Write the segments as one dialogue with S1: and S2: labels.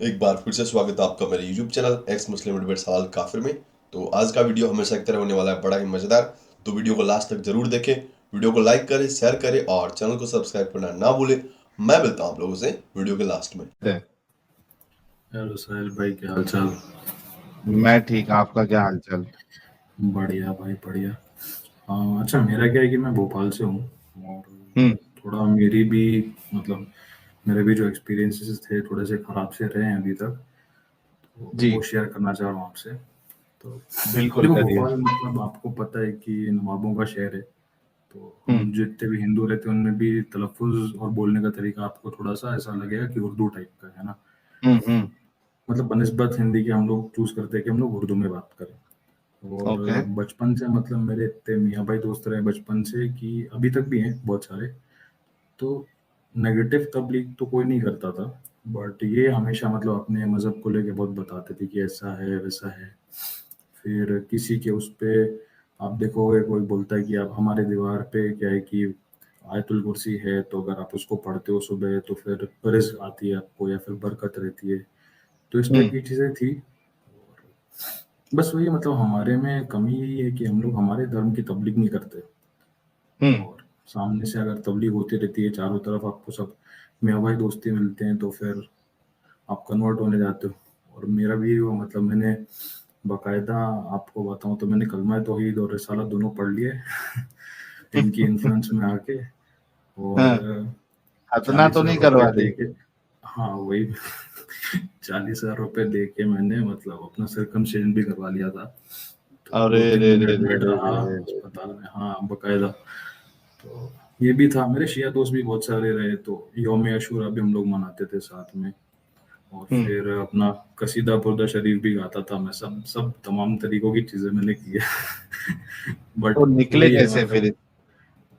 S1: एक बार फिर से स्वागत है आपका मेरे YouTube चैनल एक्स मुस्लिम डिबेट सवाल काफिर में। तो आज का वीडियो हमेशा की तरह होने वाला है बड़ा ही मजेदार। तो वीडियो को लास्ट तक जरूर देखें, वीडियो को लाइक करें, शेयर करें और चैनल को सब्सक्राइब करना ना भूलें। मैं मिलता हूं आप लोगों से वीडियो के लास्ट में।
S2: है।
S3: हेलो साहिल भाई, क्या हाल चाल।
S2: मैं ठीक, आपका क्या हालचाल?
S3: बढ़िया भाई बढ़िया। अच्छा, मेरा क्या है कि मैं भोपाल से हूँ और
S2: हम्म।
S3: थोड़ा मेरी भी मतलब मेरे भी जो एक्सपीरियंसेस थे थोड़े से ख़राब से रहे हैं अभी तक, तो
S2: जी,
S3: वो शेयर करना चाह रहा हूँ आपसे। तो
S2: बिल्कुल
S3: देखो,
S2: करिए।
S3: भोपाल मतलब आपको पता है कि नवाबों का शहर है। तो
S2: हम्म।
S3: हम जितने भी हिंदू रहते हैं उनमें भी तलफ़ुज़ और बोलने का तरीका आपको थोड़ा सा ऐसा लगेगा कि उर्दू टाइप का है ना।
S2: हम्म।
S3: मतलब बनिस्बत हिंदी के हम लोग चूज़ करते हैं कि हम लोग उर्दू में बात करें। और
S2: ओके।
S3: बचपन से मतलब मेरे इतने मियाँ भाई दोस्त रहे बचपन से कि अभी तक भी हैं बहुत सारे। तो नेगेटिव तबलीग तो कोई नहीं करता था, बट ये हमेशा मतलब अपने मज़हब को लेके बहुत बताते थे कि ऐसा है वैसा है। फिर किसी के उस पे आप देखोगे कोई बोलता है कि आप हमारे दीवार पे क्या है कि आयतुल कुर्सी है, तो अगर आप उसको पढ़ते हो सुबह तो फिर रिज़्क आती है आपको या फिर बरकत रहती है। तो इस टाइप
S2: हम्म।
S3: की चीज़ें थी। बस वही मतलब हमारे में कमी यही है कि हम लोग हमारे धर्म की तबलीग नहीं करते।
S2: हम्म।
S3: और सामने से अगर तबलीग होती रहती है चारों तरफ आपको सब मियाँ भाई दोस्ती मिलते हैं तो फिर आप कन्वर्ट होने जाते हो। और मेरा भी वो मतलब मैंने बाकायदा आपको बताऊं तो मैंने कलमा तौहीद और रिसाला दोनों पढ़ लिए इनकी इन्फ्लुएंस में आके। और
S2: हाँ, खतना तो
S3: 40,000
S2: नहीं
S3: रुपए
S2: करवा
S3: दे
S2: दी?
S3: के, हाँ वही 40,000 रुपए दे के मैंने मतलब अपना सर्कमसिजन भी करवा लिया था। तो
S2: अरे
S3: 2-3
S2: रे रे
S3: मिनट
S2: रे
S3: बेड
S2: रे
S3: रहा
S2: रे रे।
S3: अस्पताल में, हाँ बकायदा। तो ये भी था, मेरे शिया दोस्त भी बहुत सारे रहे, तो यौम अशूरा भी हम लोग मनाते थे साथ में। और
S2: हम्म।
S3: फिर अपना कसीदा बुर्दा शरीफ भी गाता था मैं, सब सब तमाम तरीकों की चीज़ें मैंने की है बट
S2: तो निकले
S3: वही है
S2: कैसे
S3: मतलब
S2: फिर?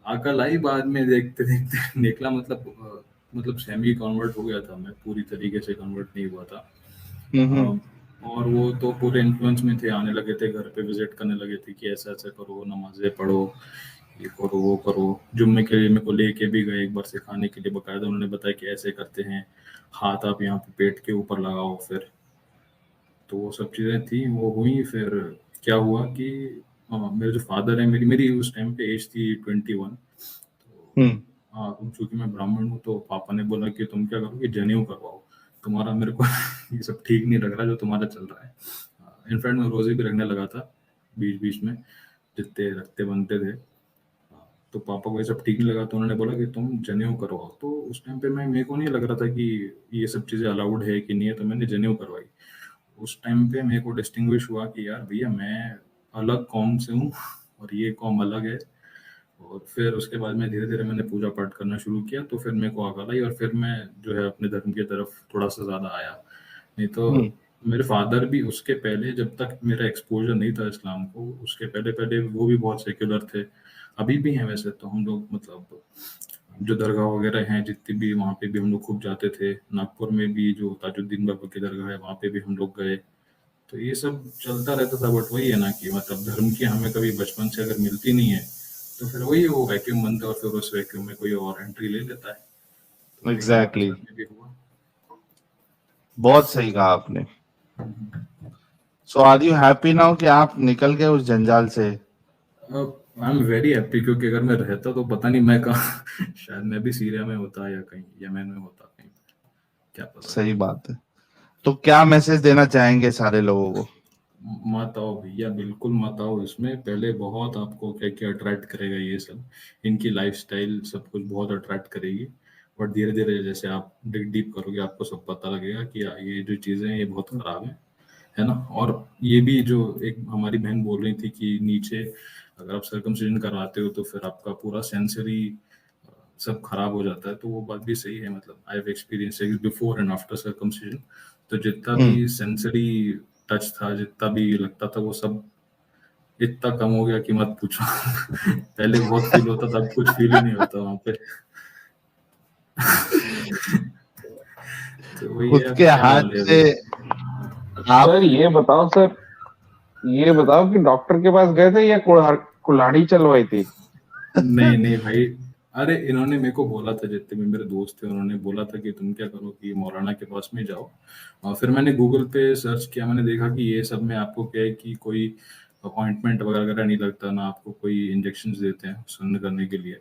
S3: अकल आई बाद में देखते देखते निकला मतलब मतलब सेमी कन्वर्ट हो गया था मैं, पूरी तरीके से कन्वर्ट नहीं हुआ था।
S2: हम्म।
S3: अ, और वो तो पूरे इन्फ्लुएंस में थे, आने लगे थे घर पे, विजिट करने लगे थे कि ऐसा ऐसा करो, नमाजें पढ़ो, ये करो वो करो। जुम्मे के लिए मेरे को लेके भी गए एक बार सिखाने के लिए, बकायदा उन्होंने बताया कि ऐसे करते हैं, हाथ आप यहाँ पे पेट के ऊपर लगाओ। फिर तो वो सब चीज़ें थी, वो हुई। फिर क्या हुआ कि मेरे जो फादर हैं, मेरी मेरी उस टाइम पे एज थी 21। तो
S2: हम्म।
S3: हाँ, चूंकि मैं ब्राह्मण हूँ तो पापा ने बोला कि तुम क्या करो कि जनेऊ करवाओ, तुम्हारा मेरे को ये सब ठीक नहीं लग रहा जो तुम्हारा चल रहा है। इनफैक्ट मैं रोजे भी रखने लगा था बीच बीच में, जितने रखते बनते थे। तो पापा को ये सब ठीक नहीं लगा तो उन्होंने बोला कि तुम जनेऊ करवाओ। तो उस टाइम पे मैं मेरे को नहीं लग रहा था कि ये सब चीज़ें अलाउड है कि नहीं है, तो मैंने जनेऊ करवाई। उस टाइम पे मेरे को डिस्टिंग्विश हुआ कि यार भैया मैं अलग कौम से हूँ और ये कौम अलग है। और फिर उसके बाद में धीरे-धीरे मैंने पूजा पाठ करना शुरू किया, तो फिर मेरे को अकल आई और फिर मैं जो है अपने धर्म की तरफ थोड़ा-सा ज़्यादा आया। नहीं तो
S2: हम्म।
S3: मेरे फादर भी उसके पहले, जब तक मेरा एक्सपोज़र नहीं था इस्लाम को, उसके पहले-पहले वो भी बहुत सेक्युलर थे। अभी भी हैं वैसे तो, हम लोग मतलब जो दरगाह वगैरह हैं जितनी भी, वहाँ पे भी हम लोग खूब जाते थे। नागपुर में भी जो ताजुद्दीन बाबा की दरगाह है वहाँ पे भी हम लोग गए। तो ये सब चलता रहता था, बट वही है ना कि मतलब धर्म की हमें कभी बचपन से अगर मिलती नहीं है तो फिर वही वो वैक्यूम बनता है और फिर उस वैक्यूम में कोई और एंट्री ले लेता है। तो वही मेरे
S2: एग्जैक्टली।
S3: साथ में भी हुआ।
S2: बहुत सही कहा आपने। सो आर यू हैप्पी नाउ कि आप निकल गए उस जंजाल से?
S3: अब आई एम वेरी हैप्पी, क्योंकि अगर मैं रहता तो पता नहीं मैं कहाँ शायद मैं भी सीरिया में होता या कहीं यमन में होता कहीं, क्या पता।
S2: सही बात है। तो क्या मैसेज देना चाहेंगे सारे लोगों को?
S3: मत आओ भैया, बिल्कुल मत आओ इसमें। पहले बहुत आपको क्या क्या अट्रैक्ट करेगा ये सब, इनकी लाइफस्टाइल सब कुछ बहुत अट्रैक्ट करेगी। बट धीरे धीरे जैसे आप डिग डीप करोगे आपको सब पता लगेगा कि ये जो चीज़ें हैं ये बहुत ख़राब है ना। और ये भी जो एक हमारी बहन बोल रही थी कि नीचे अगर आप सर्कमसिजन कराते हो तो फिर आपका पूरा सेंसरी सब खराब हो जाता है, तो वो बात भी सही है। मतलब I have experience before and after circumcision. तो जितना भी
S2: हम्म।
S3: सेंसरी टच था, जितना भी लगता था, वो सब इतना कम हो गया कि मत पूछो पहले बहुत फील होता था, अब कुछ फील ही नहीं होता वहां पे। तो वही है,
S2: खुद
S3: अब
S2: के
S3: क्या
S2: हाथ
S3: बोले
S2: से
S3: अभी।
S2: आप।
S4: सर ये बताओ कि डॉक्टर के पास गए थे या कुल्हाड़ी चलवाई थी?
S3: नहीं नहीं भाई, अरे इन्होंने मेरे को बोला था, जितने भी मेरे दोस्त थे उन्होंने बोला था कि तुम क्या करो कि मौलाना के पास में जाओ। और फिर मैंने गूगल पे सर्च किया, मैंने देखा कि ये सब में आपको क्या है कि कोई अपॉइंटमेंट वगैरह नहीं लगता, ना आपको कोई इंजेक्शन देते हैं सुन्न करने के लिए।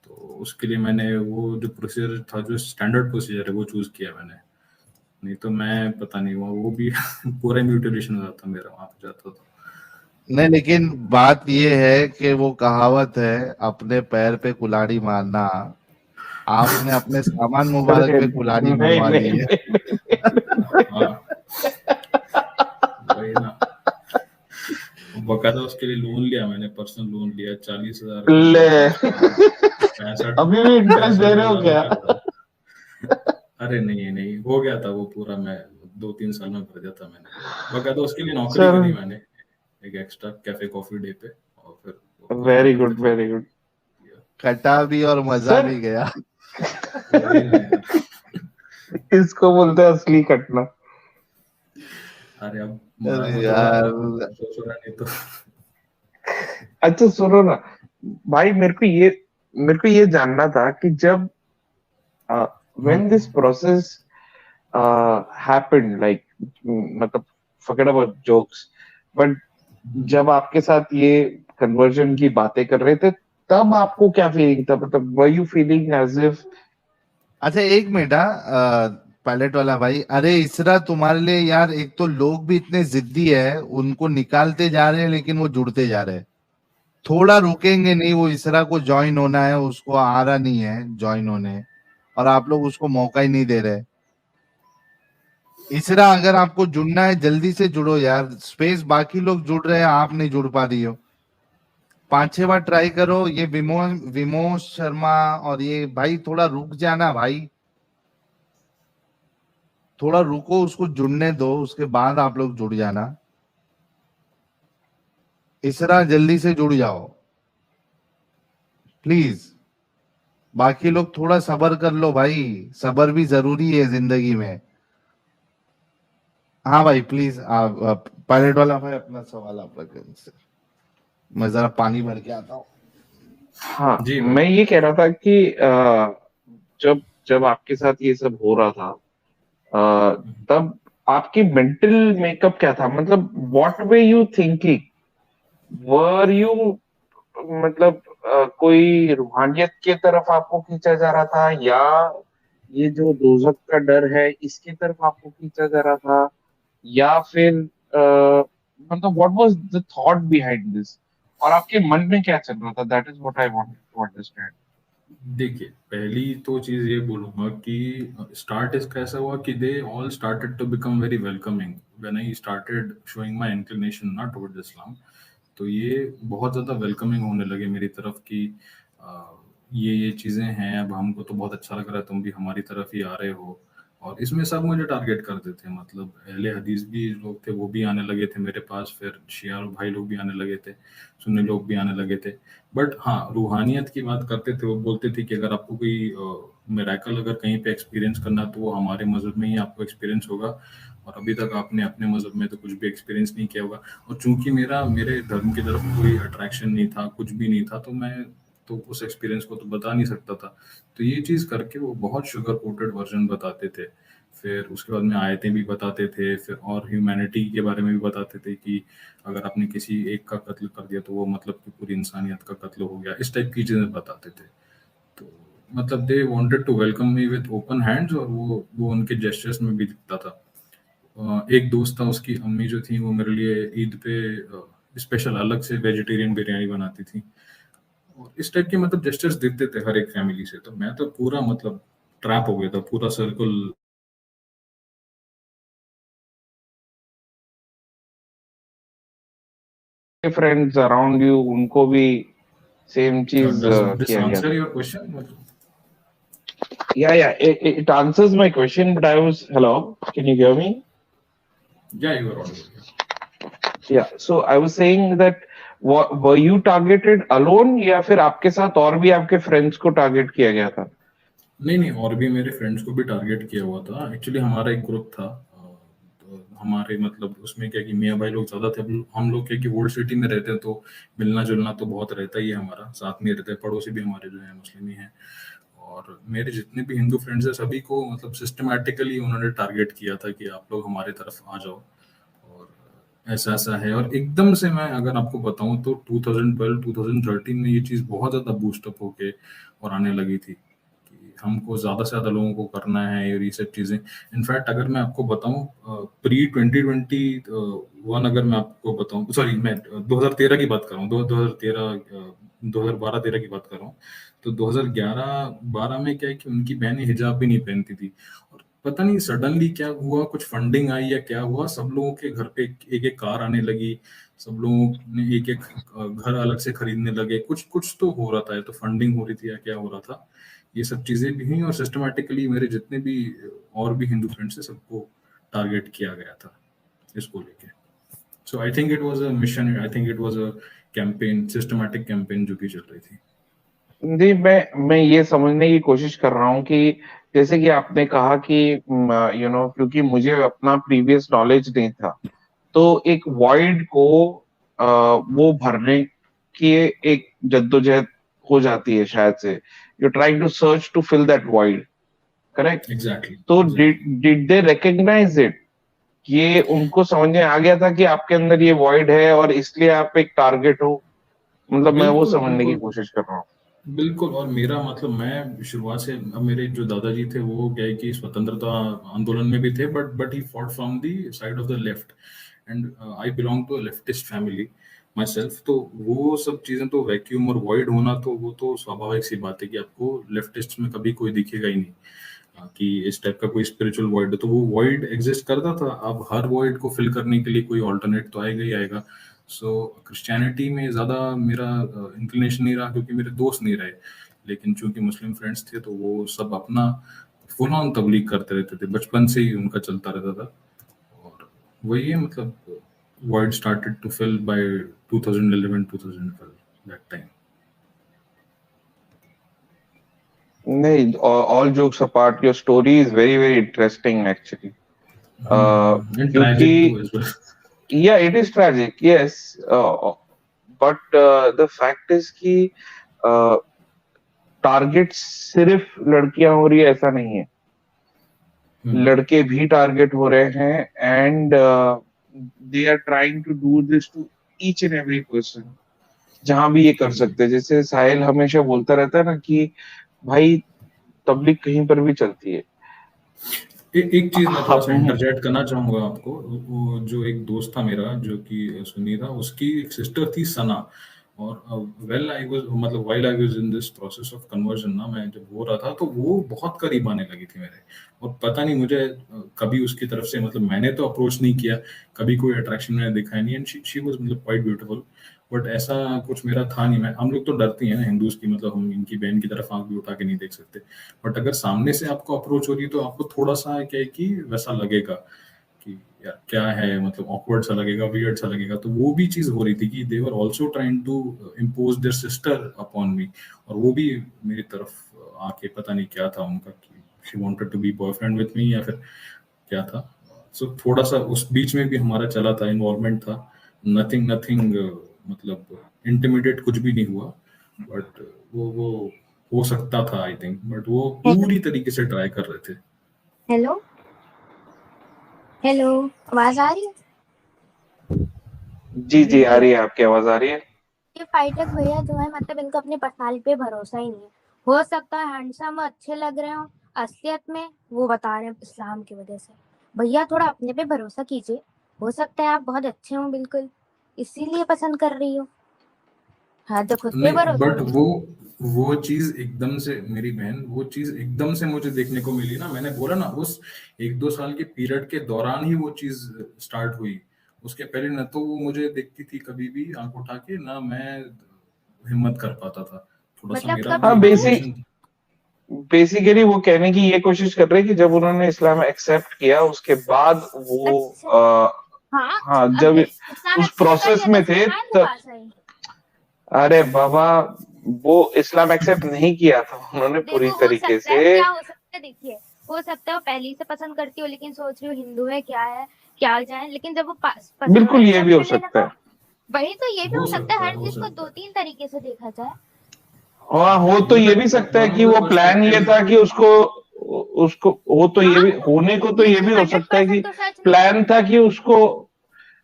S3: तो उसके लिए मैंने वो जो प्रोसीजर था, जो स्टैंडर्ड प्रोसीजर है, वो चूज किया मैंने। नहीं तो मैं पता नहीं वो भी पूरा म्यूटिलेशन हो जाता मेरा वहां पे जाता तो।
S2: नहीं, लेकिन बात ये है कि वो कहावत है, अपने पैर पे कुल्हाड़ी मारना। आपने अपने सामान मुबारक
S4: अरे
S2: पे कुल्हाड़ी
S4: नहीं
S2: मरवा ली
S4: नहीं
S2: है।
S4: नहीं,
S3: हाँ, वही ना। बकायदा उसके लिए लोन लिया मैंने, पर्सनल लोन लिया, 40,000 लोन
S4: ले
S3: लिया था उसके लिए। पैंसठ
S4: अभी भी इंटरेस्ट दे रहे हो
S3: 65,000
S4: क्या?
S3: रुपया था। अरे नहीं नहीं, हो गया था वो पूरा, मैं 2-3 साल में भर दिया था मैंने। बकायदा उसके लिए नौकरी
S4: सर
S3: करी मैंने, एक एक्स्ट्रा कैफे कॉफी डे पे, और फिर वो काम
S4: वेरी
S3: करते
S4: गुड
S3: थे।
S4: वेरी गुड
S2: कटा भी और मजा
S4: सर।
S2: भी गया।
S3: वही ना यार।
S4: इसको बोलते हैं असली कटना।
S3: अरे अब मरा
S2: अरे
S3: तो थोड़ा
S2: यार,
S3: सोच रहा, नहीं तो।
S4: अच्छा सुनो ना भाई, मेरे को ये जानना था कि जब when this process happened, like मतलब forget about jokes, but जब आपके साथ ये कन्वर्जन की बातें कर रहे थे, तब आपको क्या फीलिंग था? मतलब were you feeling as if
S2: अच्छा एक मिनट, पायलट वाला भाई, अरे इसरा तुम्हारे लिए यार, एक तो लोग भी इतने जिद्दी है, उनको निकालते जा रहे हैं लेकिन वो जुड़ते जा रहे हैं। थोड़ा रुकेंगे नहीं, वो इसरा को ज्वाइन होना है, उसको आ रहा नहीं है ज्वाइन होने, और आप लोग उसको मौका ही नहीं दे रहे। इसरा अगर आपको जुड़ना है जल्दी से जुड़ो यार, स्पेस बाकी लोग जुड़ रहे हैं, आप नहीं जुड़ पा रही हो। 5-6 बार ट्राई करो। ये विमोश शर्मा और ये भाई, थोड़ा रुक जाना भाई, थोड़ा रुको, उसको जुड़ने दो, उसके बाद आप लोग जुड़ जाना। इसरा जल्दी से जुड़ जाओ प्लीज। बाकी लोग थोड़ा सब्र कर लो भाई, सब्र भी जरूरी है जिंदगी में। हाँ भाई प्लीज, आप पायलट वाला भाई अपना सवाल आप रखें मुझसे। मैं जरा पानी भर के आता हूँ।
S4: हाँ,
S3: जी
S4: मैं
S3: भाई।
S4: ये कह रहा था कि जब जब आपके साथ ये सब हो रहा था, तब आपकी मेंटल मेकअप क्या था? मतलब what way you thinking? Were you मतलब कोई रूहानियत के तरफ आपको खींचा जा रहा था, या ये जो दोजख का डर है इसकी तरफ आपको खींचा जा रहा था, या फिर मतलब what was the thought behind this, और आपके मन में क्या चल रहा था? That is what I wanted to understand.
S3: देखिए, पहली तो चीज़ ये बोलूँगा कि स्टार्ट इसका ऐसा हुआ कि they all started to become very welcoming when I started showing my inclination not towards Islam. तो ये बहुत ज़्यादा वेलकमिंग होने लगे मेरी तरफ कि अ, ये चीज़ें हैं, अब हमको तो बहुत अच्छा लग रहा है, तुम भी हमारी तरफ ही आ रहे हो। और इसमें सब मुझे टारगेट करते थे, मतलब अहले हदीस भी लोग थे, वो भी आने लगे थे मेरे पास, फिर शिया भाई लोग भी आने लगे थे, सुन्नी लोग भी आने लगे थे। बट हाँ, रूहानियत की बात करते थे, वो बोलते थे कि अगर आपको कोई मिरेकल अगर कहीं पे एक्सपीरियंस करना है तो वो हमारे मज़हब में ही आपको एक्सपीरियंस होगा, और अभी तक आपने अपने मज़हब में तो कुछ भी एक्सपीरियंस नहीं किया होगा। और चूंकि मेरे धर्म की तरफ कोई अट्रैक्शन नहीं था, कुछ भी नहीं था, तो मैं तो उस एक्सपीरियंस को तो बता नहीं सकता था। तो ये चीज़ करके वो बहुत शुगर कोटेड वर्जन बताते थे। फिर उसके बाद में आयतें भी बताते थे, फिर और ह्यूमैनिटी के बारे में भी बताते थे कि अगर आपने किसी एक का कत्ल कर दिया तो वो मतलब कि पूरी इंसानियत का कत्ल हो गया, इस टाइप की चीज़ें बताते थे। तो मतलब they wanted to welcome me with open hands, और वो उनके जेस्चर्स में भी दिखता था। एक दोस्त था, उसकी अम्मी जो थी वो मेरे लिए ईद पे स्पेशल अलग से वेजिटेरियन बिरयानी बनाती थी, और इस टाइप के मतलब जेस्चर्स दिखते थे हर एक फैमिली से। तो मैं तो पूरा मतलब ट्रैप हो गया था, पूरा सर्कल।
S4: फ्रेंड्स अराउंड यू, उनको भी सेम चीज
S3: डज दिस
S4: किया गया
S3: आंसर
S4: था?
S3: Your question?
S4: Yeah, it answers my question, but I was, hello, can you hear me?
S3: या you are audible.
S4: Yeah, so I was saying that were you targeted alone, या फिर आपके साथ और भी आपके फ्रेंड्स को टारगेट किया गया था?
S3: नहीं नहीं, और भी मेरे फ्रेंड्स को भी टारगेट किया हुआ था। एक्चुअली हमारा एक ग्रुप था, हमारे मतलब उसमें क्या कि मियाँ भाई लोग ज़्यादा थे, हम लोग क्या कि ओल्ड सिटी में रहते हैं, तो मिलना जुलना तो बहुत रहता ही है हमारा, साथ में रहते हैं, पड़ोसी भी हमारे जो है मुस्लिम ही हैं। और मेरे जितने भी हिंदू फ्रेंड्स हैं सभी को मतलब सिस्टमैटिकली उन्होंने टारगेट किया था कि आप लोग हमारे तरफ आ जाओ, और ऐसा ऐसा है। और एकदम से मैं अगर आपको बताऊं तो 2012 2013 में ये चीज़ बहुत ज़्यादा बूस्टअप होके और आने लगी थी कि हमको ज़्यादा से ज़्यादा लोगों को करना है और ये सब चीज़ें। इनफैक्ट अगर मैं आपको बताऊं प्री 2021, अगर मैं आपको बताऊं, सॉरी मैं 2013 की बात कर रहा हूँ, 2013 2012-13 की बात कर रहा हूँ। तो 2011-12 में क्या है कि उनकी बहनें हिजाब भी नहीं पहनती थी, और पता नहीं सडनली क्या हुआ, कुछ फंडिंग आई या क्या हुआ, सब लोगों के घर पे एक एक कार आने लगी, सब लोगों ने एक एक घर अलग से खरीदने लगे, कुछ कुछ तो हो रहा था, या तो फंडिंग हो रही थी या क्या हो रहा था। ये सब चीजें भी हुई और सिस्टमैटिकली मेरे जितने भी और भी हिंदू फ्रेंड्स हैं सबको टारगेट किया गया था इसको लेके। So I think it was a mission, I think it was a campaign, systematic campaign जो कि चल रही थी।
S4: जी, मैं ये समझने की कोशिश कर रहा हूँ कि जैसे कि आपने कहा कि क्योंकि मुझे अपना प्रीवियस नॉलेज नहीं था, तो एक वॉइड को वो भरने की एक जद्दोजहद हो जाती है शायद से। You trying to search to fill that void, correct?
S3: Exactly
S4: तो
S3: exactly.
S4: Did they recognise it? ये उनको समझ में आ गया था कि आपके अंदर ये वॉइड है और इसलिए आप एक टारगेट हो? मतलब मैं वो
S3: बिल्कुल
S4: समझने की
S3: बिल्कुल
S4: कोशिश कर रहा हूँ।
S3: बिल्कुल। और मेरा मतलब मैं शुरुआत से, अब मेरे जो दादाजी थे वो क्या है कि स्वतंत्रता आंदोलन में भी थे, but he fought from the side of the left, and I belong to a leftist family myself. तो वो सब चीज़ें तो वैक्यूम और वॉइड होना तो वो तो स्वाभाविक सी बात है कि आपको लेफ्टिस्ट में कभी कोई दिखेगा ही नहीं कि इस टाइप का कोई स्पिरिचुअल वॉइड है। तो वो वॉइड एग्जिस्ट करता था, अब हर वॉइड को फिल करने के लिए कोई ऑल्टरनेट तो आएगा ही आएगा। सो क्रिश्चियनिटी में ज़्यादा मेरा इंक्लिनेशन नहीं रहा क्योंकि मेरे दोस्त नहीं रहे, लेकिन चूंकि मुस्लिम फ्रेंड्स थे तो वो सब अपना फुल ऑन तबलीग करते रहते थे, बचपन से ही उनका चलता रहता था। और वही है मतलब void started to fill by 2011-2012 that time.
S4: नहीं, all jokes apart, your story is very very interesting actually.
S3: And
S4: क्योंकि
S3: tragic too as well.
S4: या it is tragic, yes, but the fact is कि टारगेट सिर्फ लड़कियां हो रही है ऐसा नहीं है, लड़के भी टारगेट हो रहे हैं, and they are trying to do this to each and every person जहां भी ये कर सकते हैं। जैसे साहिल हमेशा बोलता रहता है ना कि भाई तबलीग कहीं पर भी चलती है।
S3: एक चीज मैं थोड़ा सा
S4: हम
S3: इंटरजेक्ट करना चाहूंगा आपको। वो जो एक दोस्त था मेरा जो कि सुन्नी था, उसकी एक सिस्टर थी सना। और वेल आई वाज मतलब while I was in this process of conversion ना, मैं जब हो रहा था तो वो बहुत करीब आने लगी थी मेरे। और पता नहीं मुझे कभी उसकी तरफ से मतलब मैंने तो अप्रोच नहीं किया, कभी कोई अट्रैक्शन मैंने दिखाई नहीं, एंड शी वाज मतलब क्वाइट ब्यूटीफुल। बट ऐसा कुछ मेरा था नहीं। मैं हम लोग तो डरते हैं ना हिंदूज की, मतलब हम इनकी बहन की तरफ आंख भी उठा के नहीं देख सकते। बट अगर सामने से आपको अप्रोच हो रही है तो आपको थोड़ा सा क्या है कि वैसा लगेगा कि यार क्या है, मतलब ऑकवर्ड सा लगेगा, वियर्ड सा लगेगा। तो वो भी चीज हो रही थी कि they were also trying to impose their sister upon me, और वो भी मेरी तरफ आके पता नहीं क्या था उनका कि she wanted to be boyfriend with me या फिर क्या था। सो थोड़ा सा उस बीच में भी हमारा चला था, इन्वॉल्वमेंट था। नथिंग नथिंग मतलब इंटिमिडेट कुछ भी नहीं हुआ, बट वो हो सकता था आई थिंक, बट वो पूरी तरीके से ट्राई कर रहे थे।
S5: हेलो हेलो, आवाज आ रही है?
S4: जी जी, आ रही है, आपकी आवाज आ रही है।
S5: ये फाइटर्स भैया जो है मतलब इनको अपनी पर्सनालिटी पे भरोसा ही नहीं है। हो सकता है हैंडसम अच्छे लग रहे हो, असलियत में वो बता रहे हैं इस्लाम की वजह से। भैया थोड़ा अपने पे भरोसा कीजिए, हो सकता है आप बहुत अच्छे हो बिल्कुल, इसीलिए पसंद कर रही हो। हाँ, तो खुद पे
S3: नहीं
S5: भरोसा
S3: बट
S5: नहीं।
S3: वो चीज एकदम से मेरी बहन, वो चीज एकदम से मुझे देखने को मिली ना। मैंने बोला ना उस 1-2 साल के पीरियड के दौरान ही वो चीज स्टार्ट हुई। उसके पहले न तो वो मुझे देखती थी कभी भी आंख उठा के, ना मैं हिम्मत कर पाता था। थोड़ा सा
S5: मतलब
S3: मेरा
S5: कब
S3: भी
S4: हाँ,
S5: से?
S3: इंक्लिनेशन।
S4: बेसिकली वो कहने की ये कोशिश कर रहे हैं कि जब उन्होंने इस्लाम एक्सेप्ट किया उसके बाद वो
S5: अच्छा, हाँ,
S4: हाँ,
S5: अब
S4: जब
S5: इस्लाम
S4: उस
S5: एक्सेप्ट कर
S4: प्रोसेस
S5: लिया तो
S4: में
S5: फिर
S4: थे
S5: कहाँ है
S4: तब।
S5: मुकासा ही।
S4: अरे बाबा, वो इस्लाम एक्सेप्ट नहीं किया था उन्होंने पूरी
S5: देखो हो
S4: तरीके
S5: सकता है,
S4: से।
S5: क्या हो सकता है, देखिए हो सकता है वो पहले से पसंद करती हो लेकिन सोच रही हो हिंदू है क्या है, क्या जाए, लेकिन जब वो
S4: बिल्कुल ये भी हो सकता है।
S5: वही तो, ये भी
S3: हो
S5: हो सकता है, हर
S3: हो
S5: चीज को
S3: सकता है।
S5: 2-3 तरीके से देखा जाए।
S4: हाँ, हो तो ये भी सकता है कि वो प्लान ये था कि उसको उसको हो तो ये भी होने को तो ये भी हो सकता है कि
S5: 100% तो सच नहीं
S4: प्लान
S5: है।
S4: था कि उसको,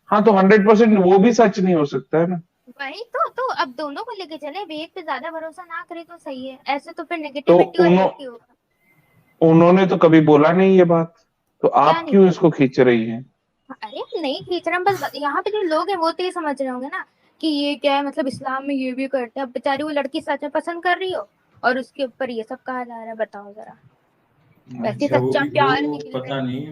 S4: हाँ तो 100% वो भी सच नहीं हो सकता है ना।
S5: वही तो अब दोनों को लेके चले, एक पे ज्यादा भरोसा ना करे तो सही है, ऐसे तो फिर
S4: तो
S5: नेगेटिविटी और एक ही होगा।
S4: उन्होंने तो कभी बोला नहीं ये बात, तो
S5: क्या
S4: आप
S5: नहीं
S4: क्यों
S5: बोला?
S4: इसको खींच रही हैं?
S5: अरे हम नहीं खींच रहे, हम बस यहाँ पे जो लोग हैं वो तो ये समझ रहे होंगे ना कि ये क्या है, मतलब इस्लाम में ये भी करते हैं। अब बेचारी वो लड़की सच में पसंद कर रही हो और उसके ऊपर ये सब कहा जा रहा है, बताओ जरा। वैसे
S3: अच्छा,
S5: सच्चा प्यार
S3: वो
S5: निकले
S3: पता
S5: थे।
S3: नहीं,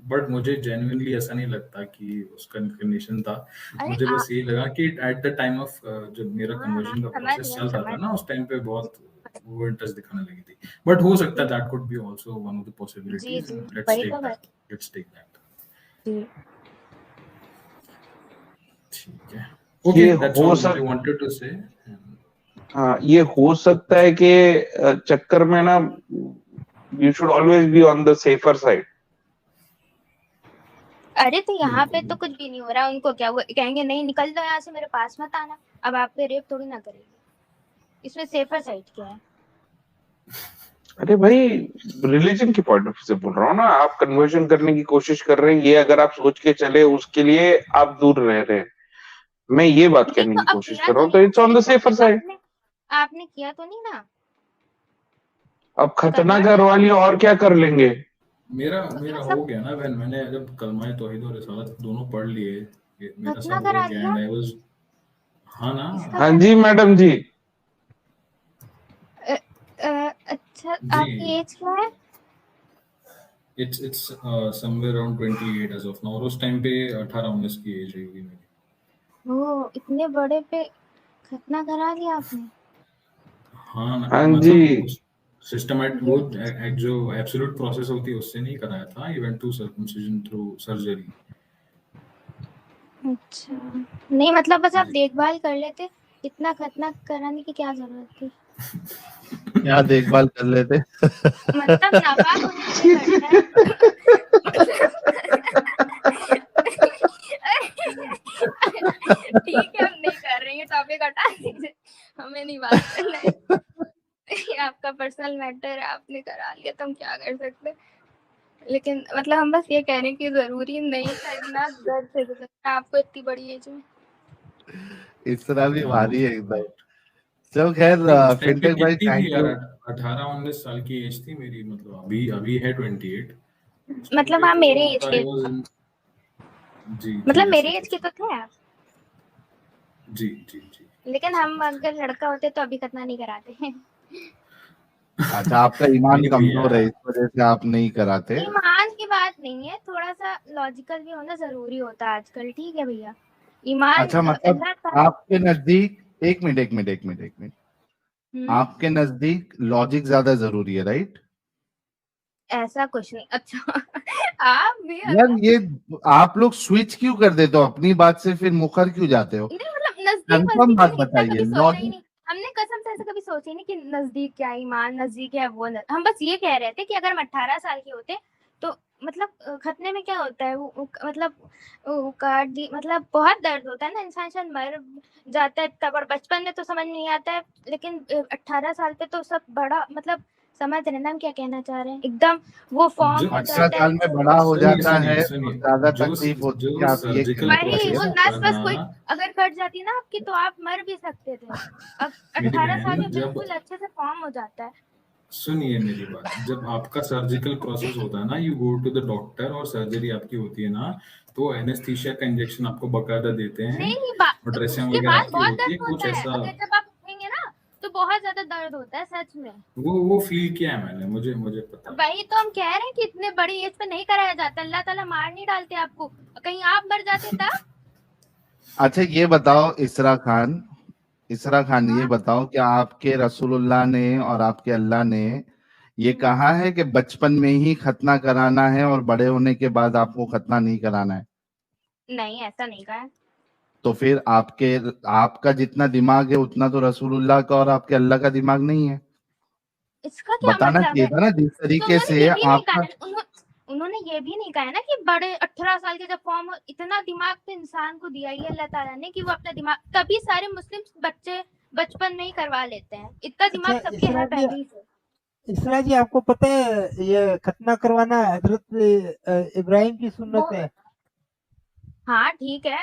S3: बट मुझे जेन्युइनली ऐसा नहीं लगता कि उसका इंक्लिनेशन था।
S5: अरे
S3: मुझे बस ये लगा कि एट द टाइम ऑफ जब मेरा
S5: हाँ
S3: कन्वर्जन का
S5: समझ
S3: प्रोसेस
S5: गए,
S3: चल रहा था
S5: समझ
S3: ना, उस टाइम पे बहुत वो इंटरेस्ट दिखाने लगी थी। बट हो सकता है that could be also one of the
S5: जी
S3: पॉसिबिलिटीज।
S5: जी,
S3: लेट्स
S5: वही
S3: टेक
S5: तो बात।
S3: That, let's take that.
S5: जी
S3: ठीक है, ओके,
S4: ये
S3: दैट्स
S4: हो
S3: ऑल व्हाट
S4: सक
S3: आई वांटेड टू से।
S4: हाँ, ये हो सकता है कि चक्कर में ना, you should always be on the safer side.
S5: अरे तो यहाँ पे
S3: बिल्कुल
S5: तो कुछ भी नहीं हो रहा, उनको क्या, वो कहेंगे नहीं निकल जाओ यहाँ से, मेरे पास मत आना। अब आप पे रेप थोड़ी ना करेगी, इसमें सेफर साइड क्या है?
S4: अरे भाई, रिलीजन के पॉइंट ऑफ व्यू से बोल रहा हूँ ना, आप कन्वर्जन करने की कोशिश कर रहे हैं, ये अगर आप सोच के चले उसके लिए आप दूर रह रहे हैं, मैं ये बात
S5: नहीं
S4: करने
S5: तो
S4: की
S5: अब
S4: कोशिश
S5: किया
S4: कर रहा
S5: तो
S4: हूँ,
S5: नहीं
S4: तो
S5: ना
S4: इट्स ऑन
S5: मैंने,
S4: द सेफर साइड।
S5: आपने किया तो नहीं ना।
S4: अब खतना
S5: करना
S4: घर
S5: नहीं
S4: वाली और क्या कर लेंगे?
S3: मेरा मेरा हो
S5: मतलब
S3: गया ना बहन, मैंने जब कलमाए तौहीद और रिसालत दोनों पढ़ लिए, मेरा
S5: खतना
S3: सब हो
S5: करा
S3: गया
S5: दिया,
S3: एंड आई वाज, हाँ ना,
S5: इसका
S4: हाँ
S5: क्या
S4: जी
S5: मतलब?
S4: मैडम जी।
S5: अच्छा
S3: जी,
S5: आपकी एज क्या है?
S3: It's somewhere around 28 age of now, और उस टाइम पे 18-19 की एज होगी मेरी।
S5: ओ इतने बड़े पे खतना करा दिया आपने?
S3: हाँ ना,
S4: हाँ जी।
S3: मतलब सिस्टमैटिक वो
S5: ये
S3: जो एब्सोल्यूट प्रोसेस होती है उससे नहीं कराया था, he went to circumcision through surgery.
S5: अच्छा, नहीं मतलब बस आप
S3: जी,
S5: देखभाल कर लेते, इतना खतना कराने की क्या जरूरत थी?
S2: क्या देखभाल कर लेते।
S5: मतलब नापाक होने के लिए करते हैं। ठीक है, हम नहीं कर रहे हैं, टॉपिक हटा दीजिए, हमें नहीं बात करना है। ये आपका पर्सनल मैटर है, आपने करा लिया तो हम क्या कर सकते हैं। लेकिन मतलब हम बस ये कह रहे हैं कि जरूरी नहीं था इतना दर्द से गुजरना आपको इतनी बड़ी एज में।
S2: इतना भी
S3: हाँ, वो
S2: भारी है
S3: सब
S2: एकदम।
S3: राइट।
S2: चलो खैर,
S3: नहीं, उस टाइम पे
S2: फिनटेक भाई
S3: कितनी थी
S2: थैंक
S3: यार,
S2: यू।
S3: 18-19 साल की एज थी मेरी, मतलब अभी अभी है 28। उस टाइम
S5: मतलब
S3: पे
S5: आप
S3: तो
S5: मेरे एज
S3: आई
S5: के,
S3: वाज इन, जी जी
S5: मतलब
S3: ऐसे
S5: मेरे एज के
S3: कुछ,
S5: तो थे आप।
S3: जी जी जी,
S5: लेकिन
S3: ऐसा
S5: हम
S3: कुछ था।
S5: अगर लड़का होते तो अभी खतना नहीं कराते हैं।
S2: अच्छा, आपका ईमान
S3: नहीं भैया,
S2: कमजोर है, इस वजह से आप नहीं कराते।
S5: ईमान की बात नहीं है, थोड़ा सा लॉजिकल भी होना जरूरी होता है आजकल, ठीक है भैया। ईमान
S2: अच्छा, मतलब
S5: अल्लाह ताला।
S2: आपके नजदीक, एक मिनट,
S5: हम्म,
S2: आपके नजदीक लॉजिक ज्यादा जरूरी है, राइट?
S5: ऐसा कुछ नहीं। अच्छा आप भी
S2: यार
S5: अल्लाह,
S2: ये आप लोग स्विच क्यों कर देते हो अपनी बात से, फिर मुखर क्यों जाते हो?
S5: नहीं मतलब नजदीक
S2: कंफर्म
S5: वजदीक
S2: बात
S5: हमने इतना
S2: बताइए,
S5: कभी सोचा ही
S2: लॉजिक।
S5: नहीं। हमने कसम से ऐसा कभी सोचा ही नहीं कि नजदीक क्या है, ईमान नजदीक है वो हम बस ये कह रहे थे कि अगर हम 18 साल के होते तो मतलब खतने में क्या होता है, मतलब वो काट दी, मतलब बहुत दर्द होता है ना, इंसान शायद मर जाता है तब, और बचपन में तो समझ नहीं आता है, लेकिन 18 साल पे तो सब बड़ा मतलब समझ रहे ना हम क्या कहना चाह रहे हैं, एकदम वो फॉर्म
S3: जो
S5: हो
S2: 18
S5: जाता है।
S2: साल में बड़ा हो
S3: सुनिए
S2: जाता
S3: सुनिए
S2: है तो
S3: सुनिए,
S2: ज्यादा
S3: जो
S2: तकलीफ होती है,
S3: जो
S2: आप ये
S3: सर्जिकल
S2: कहना चाह
S5: वही
S2: रहे
S5: वो
S2: हो
S3: प्रोसेस
S2: ना?
S3: होता
S5: नस
S3: है
S5: बस
S3: ना
S5: कोई अगर कट जाती ना आपकी तो आप मर भी सकते थे। अब
S3: मेरी
S5: 18 साल
S3: बहन,
S5: में
S3: जब
S5: बिल्कुल अच्छे से फॉर्म हो जाता है।
S3: सुनिए मेरी बात, जब आपका सर्जिकल प्रोसेस होता है ना, you go to the doctor और सर्जरी आपकी होती है ना, तो एनेस्थीसिया का इंजेक्शन आपको बकायदा देते हैं,
S5: नहीं
S3: और ड्रेसिंग
S5: उसके
S3: वगैरह
S5: बाद
S3: आपकी
S5: बहुत
S3: होती है
S5: दर्द
S3: कुछ
S5: होता है,
S3: ऐसा।
S5: अगर जब आप उठेंगे ना तो बहुत ज्यादा दर्द होता है सच में।
S3: वो फील किया है मैंने, मुझे मुझे पता है।
S5: वही तो हम कह रहे हैं कि इतने बड़ी एज पे नहीं कराया जाता, अल्लाह ताला मार नहीं डालते आपको, कहीं आप मर जाते तब।
S2: अच्छा ये बताओ इसरा खान, ये
S5: हाँ
S2: बताओ कि आपके रसूलुल्लाह ने और आपके अल्लाह ने ये कहा है कि बचपन में ही खतना कराना है और बड़े होने के बाद आपको खतना नहीं कराना है?
S5: नहीं ऐसा नहीं कहा है।
S2: तो फिर आपका जितना दिमाग है उतना तो रसूलुल्लाह का और आपके अल्लाह का दिमाग नहीं है।
S5: इसका क्या
S2: बताना
S5: मतलब
S2: चाहिए
S5: है?
S2: था ना जिस
S5: तो
S2: तरीके
S5: उन्होंने
S2: से
S5: ये भी नहीं
S2: आपका।
S5: कहा, उन्होंने ये भी नहीं कहा है ना कि बड़े 18 साल के जब फॉर्म, इतना दिमाग तो इंसान को दिया ही है अल्लाह ताला ने कि वो अपना दिमाग, तभी सारे मुस्लिम बच्चे बचपन में ही करवा लेते हैं, इतना दिमाग
S6: अच्छा
S5: सबके है पहले ही से।
S6: इसरा जी आपको पता है ये खतना करवाना हजरत इब्राहिम की सुन्नत
S5: वो
S6: है
S5: हाँ ठीक है,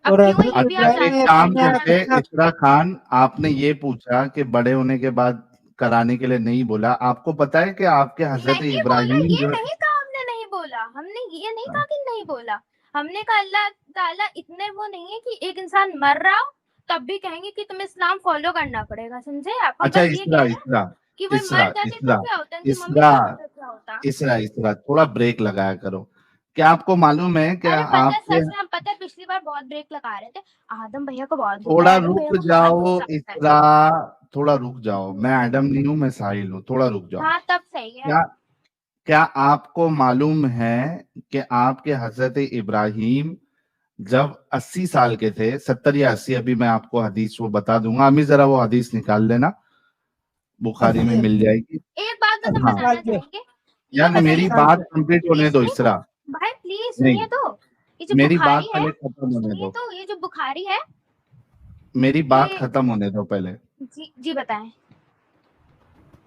S5: अब
S6: और
S5: क्यों
S6: हजरत
S5: ये भी
S2: अच्छा
S5: आप
S6: इब्राहिम
S2: एक
S6: ने
S5: जानते
S2: काम
S5: हैं
S6: अपने
S2: करते,
S6: खतना
S2: इकरा खान, आपने ये पूछा कि बड़े होने के बाद कराने के लिए नहीं बोला। आपको पता है कि आपके हजरत
S5: नहीं बोला,
S2: इब्राहिम
S5: ये
S2: जो
S5: नहीं कहा हमने, नहीं बोला हमने, ये नहीं कहा कि नहीं बोला हमने, कहा अल्लाह ताला इतने वो नहीं है कि एक इंसान मर रहा हो तब भी कहेंगे कि तुम्हें इस्लाम फॉलो करना पड़ेगा, समझे आप? हम
S2: अच्छा
S5: बस ये कह
S2: इसरा
S5: रहे हैं
S2: इसरा
S5: कि वो
S2: इसरा
S5: मर जाते तो
S2: इसरा
S5: क्या होता, उनकी मम्मी
S2: इसरा
S5: का होता क्या होता।
S2: इसरा थोड़ा ब्रेक लगाया करो। क्या आपको मालूम है कि
S5: अरे पता है,
S2: आपके,
S5: सच में हम, पता है पिछली बार बहुत ब्रेक लगा रहे थे, आदम भैया को बहुत गुस्सा
S2: थोड़ा
S5: है, आदम भैया
S2: रुक
S5: को बहुत
S2: जाओ
S5: गुस्सा आता है।
S2: इसरा, थोड़ा रुक जाओ। मैं एडम नहीं हूँ, मैं साहिल हूँ, थोड़ा रुक जाओ।
S5: हाँ तब सही है।
S2: क्या क्या आपको मालूम है कि आपके हजरत इब्राहिम जब 80 साल के थे, 70 या 80, अभी मैं आपको हदीस वो बता दूंगा, अभी जरा वो हदीस निकाल लेना, बुखारी में
S6: 80
S2: मिल जाएगी।
S5: एक बात बस हम
S6: 80
S2: हाँ
S5: बताना
S6: साल के
S5: चाहेंगे, ये
S2: यार,
S6: 80
S2: मेरी
S5: बताइए
S6: साल
S2: बात
S6: के
S2: कंप्लीट होने दो
S5: इसमें,
S2: इसरा।
S5: भाई प्लीज
S2: नहीं,
S5: सुनिए तो, ये जो
S2: मेरी बात
S5: बुखारी है,
S2: पहले खत्म होने
S5: सुनिए
S2: दो,
S5: तो, ये जो बुखारी है
S2: मेरी बात
S5: ये,
S2: खत्म होने दो पहले।
S5: जी बताएं।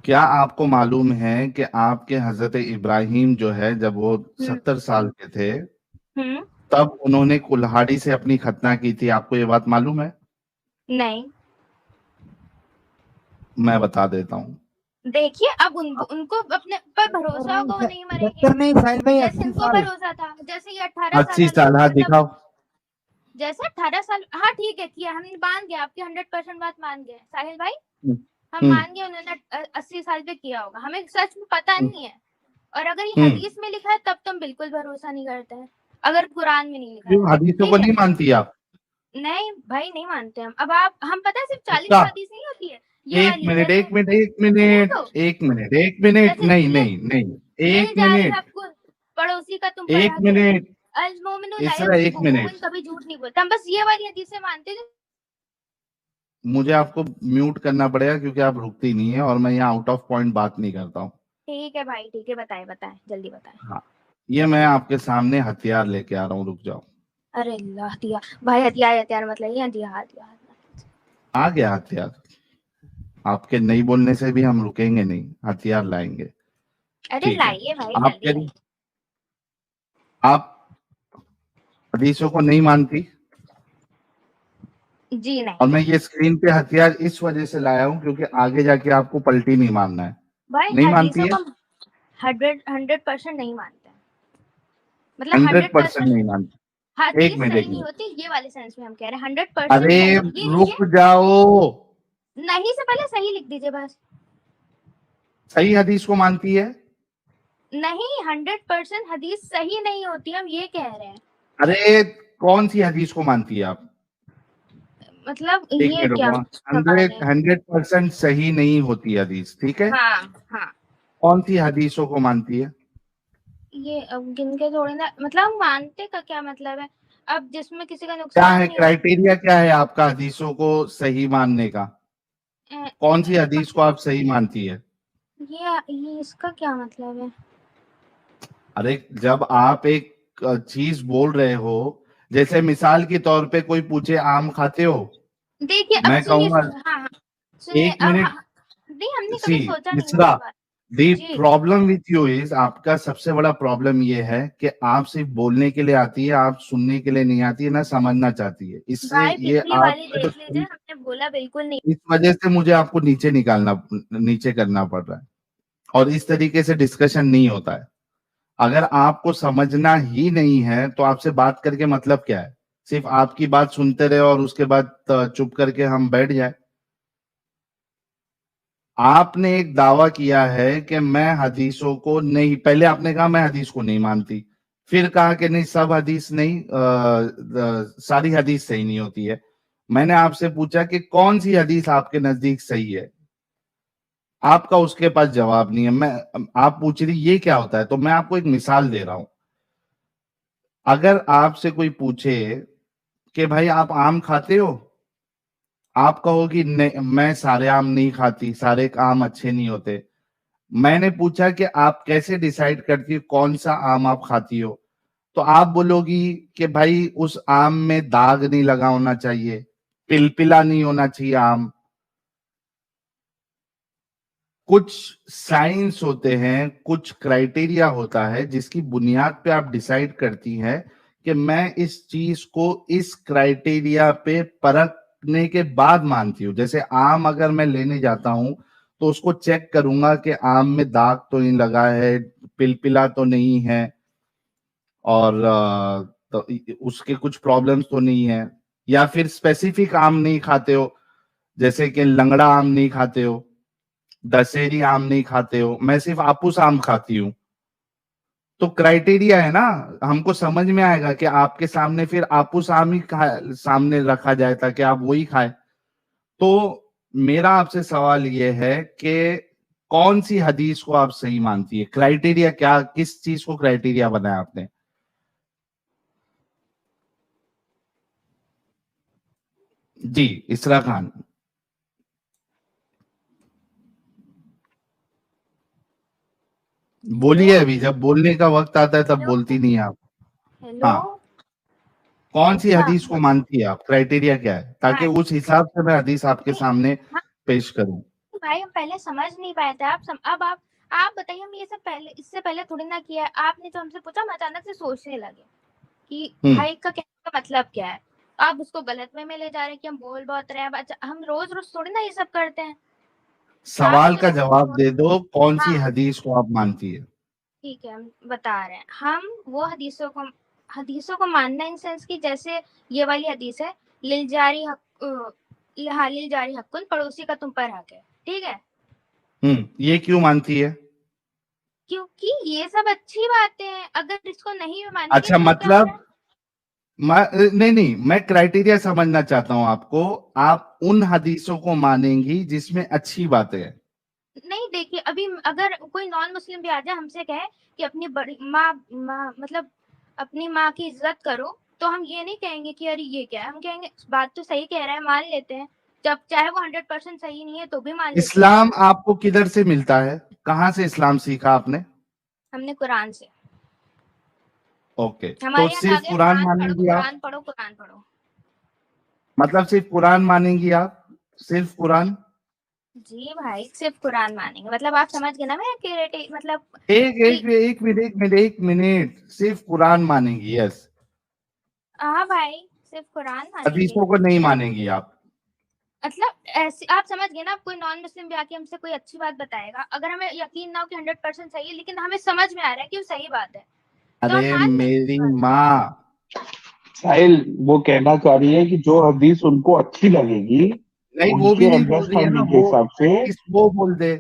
S2: क्या आपको मालूम है कि आपके हजरत इब्राहिम जो है, जब वो
S5: हम्म
S2: 70 साल के थे,
S5: हम्म,
S2: तब उन्होंने कुल्हाड़ी से अपनी खतना की थी? आपको ये बात मालूम है?
S5: नहीं
S2: मैं बता देता हूँ।
S5: देखिए, अब उनको अपने पर भरोसा होगा, वो नहीं मरेंगे,
S6: 70 नहीं साहिल भाई
S5: जैसे
S6: 80
S5: इनको
S6: साल
S5: भरोसा था, जैसे ये 18 साल
S2: 80
S5: वाले,
S2: साल, हाँ
S5: मतलब
S2: दिखाओ।
S5: जैसे 18 साल, हाँ ठीक है किया, हम मान गए आपकी 100% बात मान गए साहिल भाई,
S2: हम्म
S5: हम
S2: हम्म
S5: मान गए उन्होंने 80 साल पे किया होगा, हमें सच में पता
S2: हम्म
S5: नहीं है। और अगर ये
S2: हम्म।
S5: हदीस में लिखा है तब तो हम बिल्कुल भरोसा नहीं करते हैं, अगर कुरान में नहीं लिखा है
S2: क्यों
S5: तो
S2: हदीसों को
S5: ठीक है।
S2: नहीं मानती आप?
S5: नहीं भाई नहीं मानते हम, अब आप, हम पता है सिर्फ 40
S2: पक्का?
S5: हदीस नहीं होती है ये
S2: एक
S5: वाली,
S2: मिनट,
S5: जैसे
S2: एक मिनट, एक
S5: सुने
S2: मिनट,
S5: तो,
S2: एक मिनट, एक मिनट,
S5: जैसे
S2: नहीं
S5: मिल
S2: नहीं नहीं,
S5: मिल
S2: एक
S5: जाए
S2: मिनट,
S5: सबको, पड़ोसी का तुम
S2: एक
S5: पढ़ा करो,
S2: मिनट,
S5: अल मोमिनु ला
S2: इसरा एक
S5: यज़्लिमुहु,
S2: मिनट।
S5: कभी झूठ नहीं बोलते, हम बस ये वाली हदीसें मानते हैं।
S2: मुझे आपको म्यूट करना पड़ेगा क्योंकि आप रुकती नहीं है, और मैं यहाँ आउट ऑफ पॉइंट बात नहीं करता हूँ।
S5: ठीक है भाई, ठीक है, बताएं बताएं, जल्दी बताएं।
S2: हाँ, ये मैं आपके सामने हथियार लेके आ रहा हूँ, रुक जाओ।
S5: अरे अल्लाह दिया भाई, हथियार हथियार मतलब ये हथियार,
S2: आ गया हथियार। आपके नहीं बोलने से भी हम रुकेंगे नहीं, हथियार लाएंगे।
S5: अरे
S2: ठीक है,
S5: लाइए भाई
S2: आप
S5: जल्दी
S2: कह,
S5: लाइए।
S2: आप हदीसों को नहीं मानती,
S5: जी नहीं
S2: और मैं ये स्क्रीन पे हथियार इस वजह से लाया हूँ क्योंकि आगे जाके आपको पलटी नहीं मारना है।
S5: भाई,
S2: नहीं मानती
S5: हदीसों
S2: है?
S5: को 100% नहीं मानते हैं, मतलब
S2: 100%
S5: 100%
S2: नहीं मानती? एक
S5: हदीस
S2: मिनट,
S5: सही
S2: एक
S5: नहीं
S2: मिनट,
S5: होती, ये वाले सेंस में हम कह रहे हैं 100%
S2: अरे
S5: नहीं, ये
S2: रुक
S5: लीजिए,
S2: जाओ।
S5: नहीं से पहले सही लिख दीजिए बस।
S2: सही हदीस को मानती है?
S5: नहीं, 100% हदीस सही नहीं होती, हम ये कह रहे हैं,
S2: अरे कौन सी हदीस को मानती है आप?
S5: मतलब
S2: एक
S5: ये
S2: मिनट
S5: क्या
S2: रुको।
S5: सवाल
S2: 100
S5: है।
S2: 100% सही नहीं होती हदीस, ठीक है?
S5: हाँ हाँ,
S2: कौन सी हदीसों को मानती है?
S5: ये अब गिन के थोड़ी ना, मतलब मानते का क्या मतलब है, अब जिसमें किसी का
S2: क्या
S5: नुकसान
S2: है
S5: नहीं हो,
S2: क्राइटेरिया, क्या है आपका हदीसों को सही मानने का?
S5: अ,
S2: कौन सी हदीस को आप सही मानती है?
S5: ये इसका क्या मतलब है?
S2: अरे जब आप एक चीज बोल रहे हो, जैसे मिसाल के तौर पे कोई पूछे आम खाते हो,
S5: देखिए अब
S2: मैं
S5: सुनिए
S2: कहूंगा,
S5: सुनिए, हाँ हाँ, सुनिए
S2: एक
S5: अब,
S2: मिनट।
S5: हाँ नहीं, हमने
S2: सी
S5: कभी सोचा नहीं है
S2: मिश्रा,
S5: ये बात।
S2: दी
S5: जी
S2: प्रॉब्लम विथ यू इज, आपका सबसे बड़ा प्रॉब्लम ये है कि आप सिर्फ बोलने के लिए आती है, आप सुनने के लिए नहीं आती है, ना समझना चाहती है। इससे
S5: भाई,
S2: ये
S5: पिछली वाली
S2: आप,
S5: देख लीजिए, हमने बोला बिल्कुल नहीं।
S2: इस वजह से मुझे आपको नीचे निकालना, नीचे करना पड़ रहा है, और इस तरीके से डिस्कशन नहीं होता है। अगर आपको समझना ही नहीं है तो आपसे बात करके मतलब क्या है? सिर्फ आपकी बात सुनते रहे और उसके बाद चुप करके हम बैठ जाए? आपने एक दावा किया है कि मैं हदीसों को नहीं, पहले आपने कहा मैं हदीस को नहीं मानती, फिर कहा कि नहीं सब हदीस नहीं, सारी हदीस सही नहीं होती है। मैंने आपसे पूछा कि कौन सी हदीस आपके नजदीक सही है, आपका उसके पास जवाब नहीं है। मैं, आप पूछ रही ये क्या होता है, तो मैं आपको एक मिसाल दे रहा हूं। अगर आपसे कोई पूछे कि भाई आप आम खाते हो, आप कहो कि नहीं, मैं सारे आम नहीं खाती, सारे आम अच्छे नहीं होते। मैंने पूछा कि आप कैसे डिसाइड करती हो कौन सा आम आप खाती हो, तो आप बोलोगी कि भाई उस आम में दाग नहीं लगा होना चाहिए, पिलपिला नहीं होना चाहिए आम। कुछ साइंस होते हैं, कुछ क्राइटेरिया होता है जिसकी बुनियाद पे आप डिसाइड करती हैं कि मैं इस चीज को इस क्राइटेरिया पे परखने के बाद मानती हूँ। जैसे आम अगर मैं लेने जाता हूं तो उसको चेक करूंगा कि आम में दाग तो नहीं लगा है, पिलपिला तो नहीं है, और तो उसके कुछ प्रॉब्लम्स तो नहीं है। या फिर स्पेसिफिक आम नहीं खाते हो, जैसे कि लंगड़ा आम नहीं खाते हो, दशहरी आम नहीं खाते हो, मैं सिर्फ आपूस आम खाती हूँ। तो क्राइटेरिया है ना, हमको समझ में आएगा कि आपके सामने फिर आपूस आम ही सामने रखा जाए ताकि आप वही खाए। तो मेरा आपसे सवाल ये है कि कौन सी हदीस को आप सही मानती है, क्राइटेरिया क्या, किस चीज को क्राइटेरिया बनाया आपने? जी, इसरा खान बोलिए। अभी जब बोलने का वक्त आता है तब
S5: हेलो
S2: बोलती नहीं है आप।
S5: हेलो।
S2: हाँ, कौन सी
S5: अच्छा
S2: हदीस को मानती है आप, क्राइटेरिया क्या है, ताकि
S5: भाई,
S2: उस हिसाब से मैं हदीस आपके
S5: नहीं,
S2: सामने
S5: हाँ,
S2: पेश करूं।
S5: भाई हम पहले समझ नहीं पाए थे। अब आप बताइए, हम ये सब पहले, इससे पहले थोड़ी ना किया है। आपने जो हमसे पूछा, हम अचानक से सोचने लगे कि
S2: हम्म
S5: भाई का कहने का मतलब क्या है। आप उसको गलत वे में ले जा रहे हैं कि हम बोल बहुत रहे हैं। हम रोज रोज थोड़ी ना ये सब करते हैं। आप ही
S2: सवाल
S5: तो
S2: का
S5: रोज
S2: जवाब दे दो, कौन सी
S5: हाँ
S2: हदीस को आप मानती है?
S5: ठीक है, हम बता रहे हैं। हम वो हदीसों को मानना इन सेंस की, जैसे ये वाली हदीस है, लिल जारी हक हाँ, लिल जारी हक्कुन, पड़ोसी का तुम पर हक है। ठीक है,
S2: ये क्यों मानती है?
S5: क्योंकि ये सब अच्छी बातें हैं। अगर इसको नहीं भी मानेंगे
S2: अच्छा,
S5: तो क्या हो रहा
S2: मतलब
S5: है।
S2: नहीं नहीं, मैं क्राइटेरिया समझना चाहता हूं आपको। आप उन हदीसों को मानेंगी जिसमें अच्छी बातें हैं?
S5: नहीं देखिए, अभी अगर कोई नॉन मुस्लिम भी आ जाए हमसे कहे कि अपनी बड़ी माँ मतलब अपनी माँ की इज्जत करो, तो हम ये नहीं कहेंगे कि अरे ये क्या है। हम कहेंगे बात तो सही कह रहा है, मान लेते हैं। जब चाहे वो 100% सही नहीं है तो भी मान लेते हैं।
S2: इस्लाम आपको किधर से मिलता है, कहाँ से इस्लाम सीखा आपने?
S5: हमने कुरान से।
S2: ओके, तो
S5: हमारे यहाँ कहा
S2: सिर्फ
S5: गया
S2: कुरान
S5: कुरान पढ़ो,
S2: मानेंगी आप?
S5: कुरान पढ़ो, कुरान पढ़ो।
S2: मतलब सिर्फ कुरान मानेंगी आप, सिर्फ कुरान?
S5: जी भाई, सिर्फ कुरान मानेंगे। मतलब आप समझ गए ना मेरा क्लियरिटी, मतलब
S2: एक
S5: कि
S2: एक एक मिनट, एक मिनट, सिर्फ कुरान मानेंगी? यस।
S5: हाँ भाई, सिर्फ कुरान मानेंगे।
S2: हदीसों को नहीं मानेंगी आप?
S5: मतलब ऐसे आप समझ गए ना। आप कोई नॉन मुस्लिम भी आके हमसे कोई अच्छी बात बताएगा, अगर हमें यकीन ना हो कि 100% सही है, लेकिन हमें समझ में आ रहा है कि वो सही बात है, तो हम
S2: अरे
S5: मान लेंगे
S2: मेरी
S5: उस बात को।
S2: माँ,
S4: साहिल, वो कहना चाह रही है कि जो हदीस उनको अच्छी लगेगी
S2: नहीं वो भी
S4: उनके
S2: नहीं बोल रही है ना,
S4: अंडरस्टैंडिंग के
S2: वो
S4: हिसाब से।
S2: हदीस वो बोल दे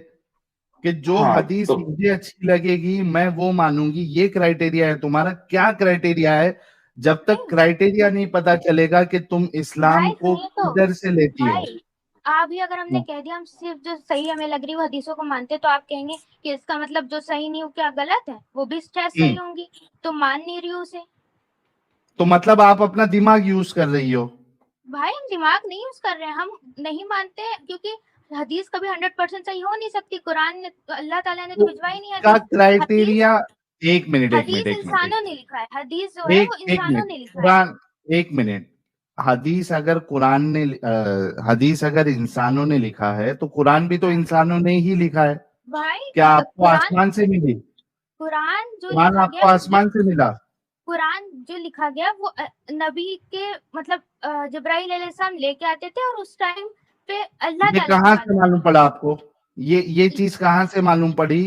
S2: कि जो
S4: हाँ,
S2: हदीस
S4: तो
S2: मुझे अच्छी लगेगी मैं वो मानूंगी। ये क्राइटेरिया है तुम्हारा? क्या क्राइटेरिया है? जब तक
S5: नहीं
S2: क्राइटेरिया नहीं पता चलेगा कि तुम इस्लाम
S5: भाई
S2: को
S5: सुनिए तो,
S2: किधर से लेती हो।
S5: भाई अभी अगर हमने कह दिया हम सिर्फ जो सही हमें लग रही है वो हदीसों को मानते हैं, तो आप कहेंगे कि इसका मतलब जो सही नहीं हो क्या गलत है, वो भी शायद सही
S2: हम्म,
S5: होंगी, तो मान नहीं रही हूँ उसे।
S2: तो मतलब आप अपना दिमाग यूज कर रही हो?
S5: भाई हम दिमाग नहीं यूज कर रहे हैं, हम नहीं मानते हैं, क्योंकि हदीस कभी 100% सही हो नहीं सकती। कुरान ने, अल्लाह ताला ने तो
S2: तो
S5: भिजवा ही नहीं
S2: का
S5: हदीस। हदीस
S2: क्राइटेरिया, एक मिनट एक मिनट
S5: हदीस
S2: एक मिनट
S5: इंसानों ने लिखा है। हदीस जो है
S2: एक
S5: वो
S2: एक
S5: इंसानों
S2: मिनट
S5: ने लिखा है।
S2: कुरान, एक मिनट। हदीस अगर कुरान ने हदीस अगर इंसानों ने लिखा है तो कुरान भी तो
S5: हाँ
S2: इंसानों ने ही लिखा है।
S5: भाई,
S2: क्या आपको
S5: कुरान
S2: आसमान से मिली?
S5: कुरान जो
S2: कुरान
S5: लिखा गया
S2: आपको
S5: वो
S2: आसमान से मिला?
S5: कुरान जो लिखा गया वो नबी के मतलब जिब्राइल अलैहिस्सलाम लेके आते थे, और उस टाइम पे अल्लाह
S2: ये
S5: ताला की
S2: कहाँ
S5: बात
S2: से मालूम पड़ा आपको? ये चीज कहाँ से मालूम पड़ी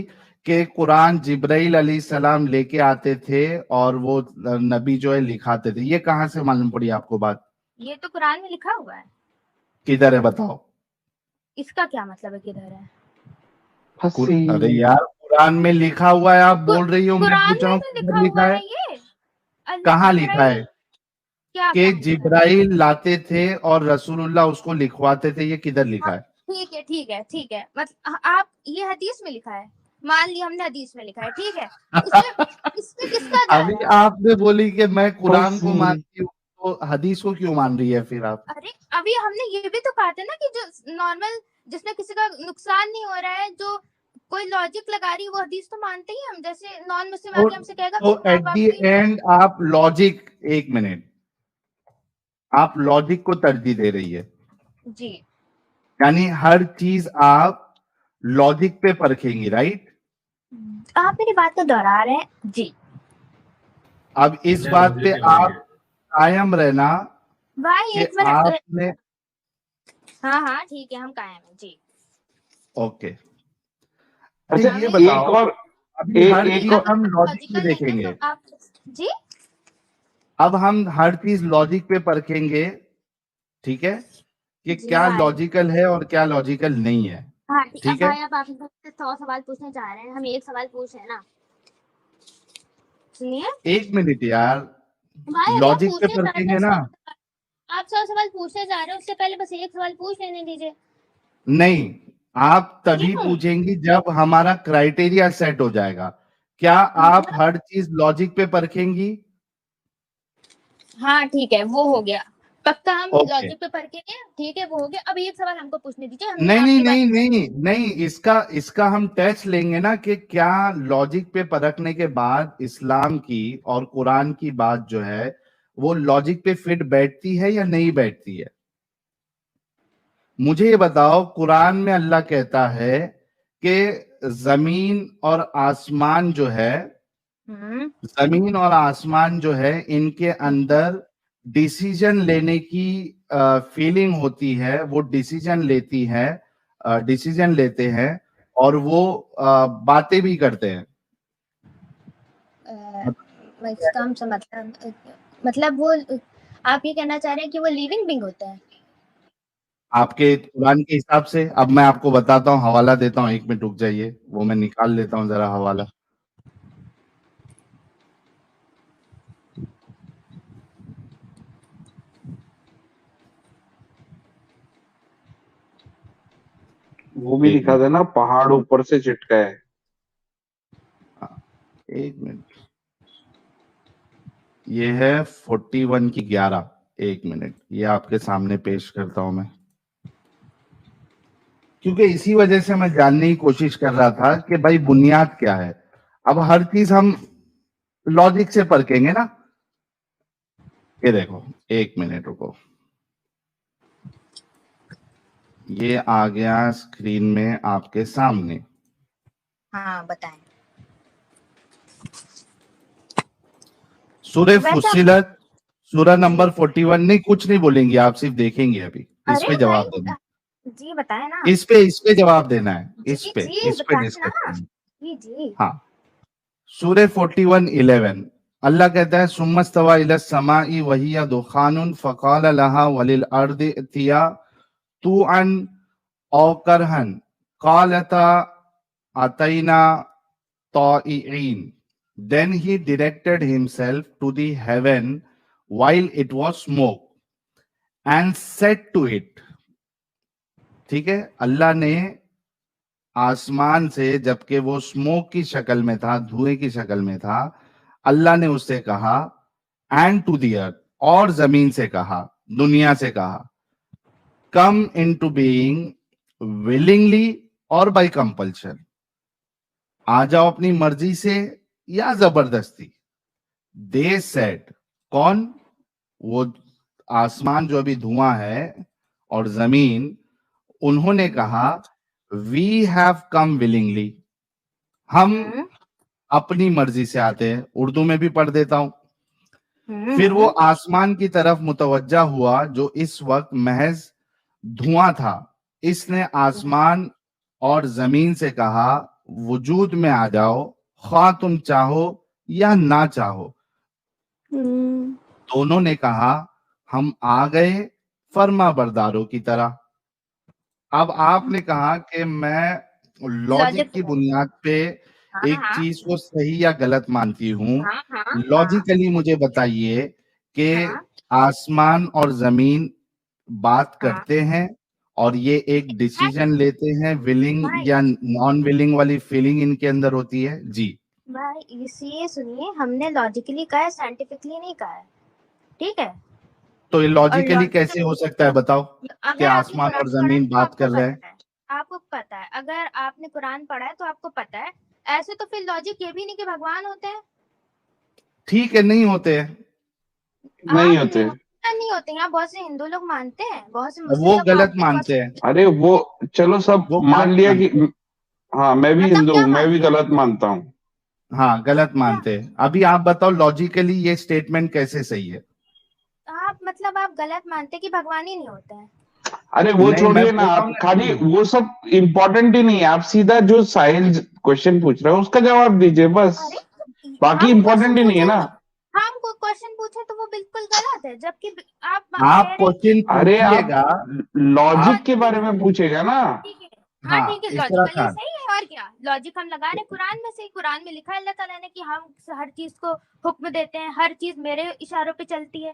S2: कि कुरान जिब्राइल अलैहिस्सलाम लेके आते थे और वो नबी जो है लिखाते थे? ये कहाँ से मालूम पड़ी आपको बात?
S5: ये तो कुरान में लिखा हुआ है।
S2: किधर है बताओ?
S5: इसका क्या मतलब है किधर है?
S4: फंसी।
S2: अरे यार, कुरान में लिखा हुआ है, आप
S5: कु,
S2: बोल रही हो, मैं
S5: कुरान
S2: पूछ रहा
S5: में
S2: हूँ
S5: तो
S2: किधर
S5: लिखा हुआ
S2: लिखा है?
S5: है ये।
S2: कहाँ लिखा
S5: जिब्राइल,
S2: है
S5: क्या
S2: कि
S5: कहाँ लिखा है?
S2: जिब्राइल लाते थे और रसूलुल्लाह उसको लिखवाते थे? ये किधर
S5: हाँ
S2: लिखा है?
S5: ठीक है, ठीक है, ठीक है। मतलब आप, ये हदीस में लिखा है, मान लिया हमने हदीस में लिखा है, ठीक है। इसमें इसमें किसका जा
S2: अभी
S5: रहा है?
S2: आपने बोली कि मैं कुरान को
S4: फंसी।
S2: मानती हूँ, तो हदीस को क्यों मान रही है फिर आप?
S5: अरे अभी हमने ये भी तो कहा था ना कि जो नॉर्मल, जिसमें किसी का नुकसान नहीं हो रहा है, जो कोई लॉजिक लगा रही है, वो हदीस तो मानते ही हम, जैसे नॉन मुस्लिम
S2: तो
S5: आके हमसे कहेगा
S2: तो
S5: मेरे
S2: एट
S5: माँ-बाप
S2: दी
S5: नहीं है।
S2: एंड आप लॉजिक, एक मिनट, आप लॉजिक को तरजीह दे रही है,
S5: जी।
S2: यानी हर चीज आप लॉजिक पे परखेंगी, राइट?
S5: आप मेरी बात को दोहरा रहे हैं जी।
S2: अब इस
S3: क्या
S2: बात
S3: लॉजिक
S2: पे
S3: लगाएंगे?
S2: आप कायम रहना
S5: भाई
S2: कि
S5: एक मिनट।
S2: आपने,
S5: हाँ हाँ ठीक है, हम कायम हैं जी।
S2: ओके। अच्छा
S4: अच्छा
S2: ये
S4: एक
S2: बताओ,
S4: और
S2: अभी हर
S4: एक
S2: चीज
S4: और
S2: हम लॉजिक पे
S5: लॉजिकल नहीं है
S2: देखेंगे,
S5: तो आप जी।
S2: अब हम हर चीज लॉजिक पे परखेंगे, ठीक है, कि
S5: जी
S2: क्या
S5: भाई।
S2: लॉजिकल है और क्या लॉजिकल नहीं है,
S5: हाँ अब
S2: ठीक है?
S5: भाई अब आप मुझसे 100 सवाल पूछने चाह रहे हैं, हम एक सवाल पूछ रहे हैं ना। सुनिए
S2: एक मिनट यार,
S5: भाई, अभी आप
S2: लॉजिक पे
S5: पूछने चाह रहे
S2: परखेंगे
S5: हैं
S2: ना।
S5: 100 सवाल, आप 100 सवाल पूछने जा रहे हैं, उससे पहले बस एक सवाल पूछ लेने दीजिए।
S2: नहीं, आप तभी
S5: क्यों?
S2: पूछेंगी जब हमारा क्राइटेरिया सेट हो जाएगा। क्या आप
S5: मतलब
S2: हर चीज लॉजिक पे परखेंगी?
S5: हाँ ठीक है, वो हो गया पक्का, हम
S2: ओके।
S5: लॉजिक पे परखेंगे, ठीक है वो हो गया। अब एक सवाल हमको पूछने दीजिए, हमने
S2: नहीं नहीं
S5: आपकी बात।
S2: नहीं नहीं नहीं, इसका इसका हम टेस्ट लेंगे ना कि क्या लॉजिक पे परखने के बाद इस्लाम की और कुरान की बात जो है वो लॉजिक पे फिट बैठती है या नहीं बैठती है। मुझे ये बताओ, कुरान में अल्लाह कहता है कि जमीन और आसमान जो है, जमीन और आसमान जो है, इनके अंदर डिसीजन लेने की फीलिंग होती है, वो डिसीजन लेती है, डिसीजन लेते हैं और वो बातें भी करते हैं।
S5: इसका हम मतलब वो आप ये कहना चाह रहे हैं कि वो लिविंग बीइंग होता है।
S2: आपके कुरान के हिसाब से अब मैं आपको बताता हूँ, हवाला देता हूँ, एक मिनट रुक जाइए, वो मैं निकाल लेता हूँ जरा हवाला।
S4: वो भी
S2: एक
S4: दिखा
S2: मिनट,
S4: देना, पहाड़ ऊपर से चिटका है।
S2: हाँ, एक मिनट, ये है 41 की 11। एक मिनट, ये आपके सामने पेश करता हूं मैं, क्योंकि इसी वजह से मैं जानने की कोशिश कर रहा था कि भाई बुनियाद क्या है। अब हर चीज हम लॉजिक से परखेंगे ना। ये देखो, एक मिनट रुको, ये आ गया स्क्रीन में आपके सामने।
S5: हाँ बताएं।
S2: सूरह
S5: वैसे आप,
S2: फुस्सिलत, सूरह
S5: जी
S2: नंबर 41। नहीं कुछ नहीं बोलेंगी आप, सिर्फ देखेंगे अभी, इस
S5: अरे
S2: पे
S5: भाई
S2: जवाब देना,
S5: जी बताएं ना।
S2: इस पे जवाब देना है,
S5: जी जी
S2: इस पे
S5: बताएं
S2: डिस्कस
S5: ना।
S2: करना है।
S5: जी जी।
S2: हाँ, सूरह 41:11 अल्लाह कहता है, सुम्मस्तवा इलस समाई वहिया दुखानुन फकाल लहा वलिल अर्दि इतिया तुअन औ करहन कालता अतैना ताइइन। Then he directed himself to the heaven while it was smoke and said to it, ठीक है, अल्लाह ने आसमान से, जबकि वो स्मोक की शक्ल में था, धुएं की शक्ल में था, अल्लाह ने उससे कहा, एंड टू दी अर्थ, और जमीन से कहा, दुनिया से कहा, कम इन टू बीइंग विलिंगली और बाई कंपल्शन, आ जाओ अपनी मर्जी से या जबरदस्ती। दे सेड, कौन? वो आसमान जो अभी धुआं है और जमीन, उन्होंने कहा, वी हैव कम विलिंगली, हम अपनी मर्जी से आते हैं। उर्दू में भी पढ़ देता हूं। फिर वो आसमान की तरफ मुतवज्जा हुआ जो इस वक्त महज धुआं था। इसने आसमान और जमीन से कहा, वजूद में आ जाओ, ख्वाह तुम चाहो या ना चाहो। दोनों ने कहा, हम आ गए फर्मा बरदारों की तरह। अब आपने कहा कि मैं लॉजिक
S5: लॉजिक
S2: की बुनियाद पे
S5: हाँ
S2: एक
S5: हाँ
S2: चीज को सही या गलत मानती हूँ।
S5: हाँ हाँ
S2: लॉजिकली मुझे बताइए कि
S5: हाँ
S2: आसमान और जमीन बात
S5: हाँ
S2: करते हैं और ये एक डिसीजन लेते हैं, विलिंग
S5: भाई
S2: या नॉन विलिंग वाली फीलिंग इनके अंदर होती है जी।
S5: भाई इसी सुनिए, हमने लॉजिकली कहा है, साइंटिफिकली नहीं कहा है, ठीक है।
S2: तो ये
S5: और
S2: लॉजिकली कैसे
S5: लॉजिकल
S2: हो सकता है बताओ कि
S5: अगर आपने
S2: आसमान
S5: कुरान
S2: और
S5: पढ़ा है
S2: जमीन
S5: तो
S2: बात
S5: आपको
S2: कर रहे हैं।
S5: पता है। आपको पता है, अगर आपने कुरान पढ़ा है तो आपको पता है। ऐसे तो फिर लॉजिक ये भी नहीं कि भगवान होते हैं।
S2: ठीक है, नहीं होते हैं,
S4: नहीं
S5: आप
S4: होते।
S5: नहीं होते। यहाँ बहुत से हिंदू लोग मानते हैं, बहुत से मुस्लिम
S2: वो
S5: लोग
S2: गलत
S5: मानते हैं,
S2: मानते हैं,
S4: अरे वो चलो सब
S2: वो
S4: मान
S2: गलत
S4: लिया
S2: मानते
S4: कि
S2: हैं।
S4: हाँ मैं भी
S5: मतलब
S4: हिंदू
S5: क्या
S4: हूँ, मैं भी
S5: मानते हैं
S4: गलत मानता हूँ।
S2: हाँ, गलत
S5: क्या?
S2: मानते हैं। अभी आप बताओ लॉजिकली ये स्टेटमेंट कैसे सही है?
S5: आप मतलब आप गलत मानते हैं कि भगवान ही नहीं होते हैं।
S4: अरे वो
S2: नहीं, मैं
S4: छोड़िए ना,
S2: बोल रहा हूँ
S4: आप
S2: ना,
S4: खाली
S2: सुनो।
S4: वो सब इम्पोर्टेंट ही नहीं है। आप सीधा जो साहिल क्वेश्चन पूछ रहे हो उसका जवाब दीजिए बस,
S5: अरे
S4: बाकी
S5: हम क्वेश्चन
S4: इम्पोर्टेंट ही नहीं है
S5: पूछे
S4: ना।
S5: तो हम को क्वेश्चन पूछे तो वो बिल्कुल गलत है, जबकि आप
S2: आप
S5: कह रहे हैं कि
S2: क्वेश्चन
S4: अरे आप
S2: पूछिएगा।
S4: लॉजिक
S2: आप
S4: के बारे में पूछेगा ना।
S5: ठीक है। हाँ
S2: हाँ,
S5: ठीक है,
S2: इशरा
S5: लॉजिकली
S2: खान।
S5: सही है। और क्या लॉजिक हम लगा रहे हैं कुरान में से। कुरान में लिखा है अल्लाह ताला ने कि हम हर चीज को हुक्म देते हैं, हर चीज मेरे इशारों पे चलती है।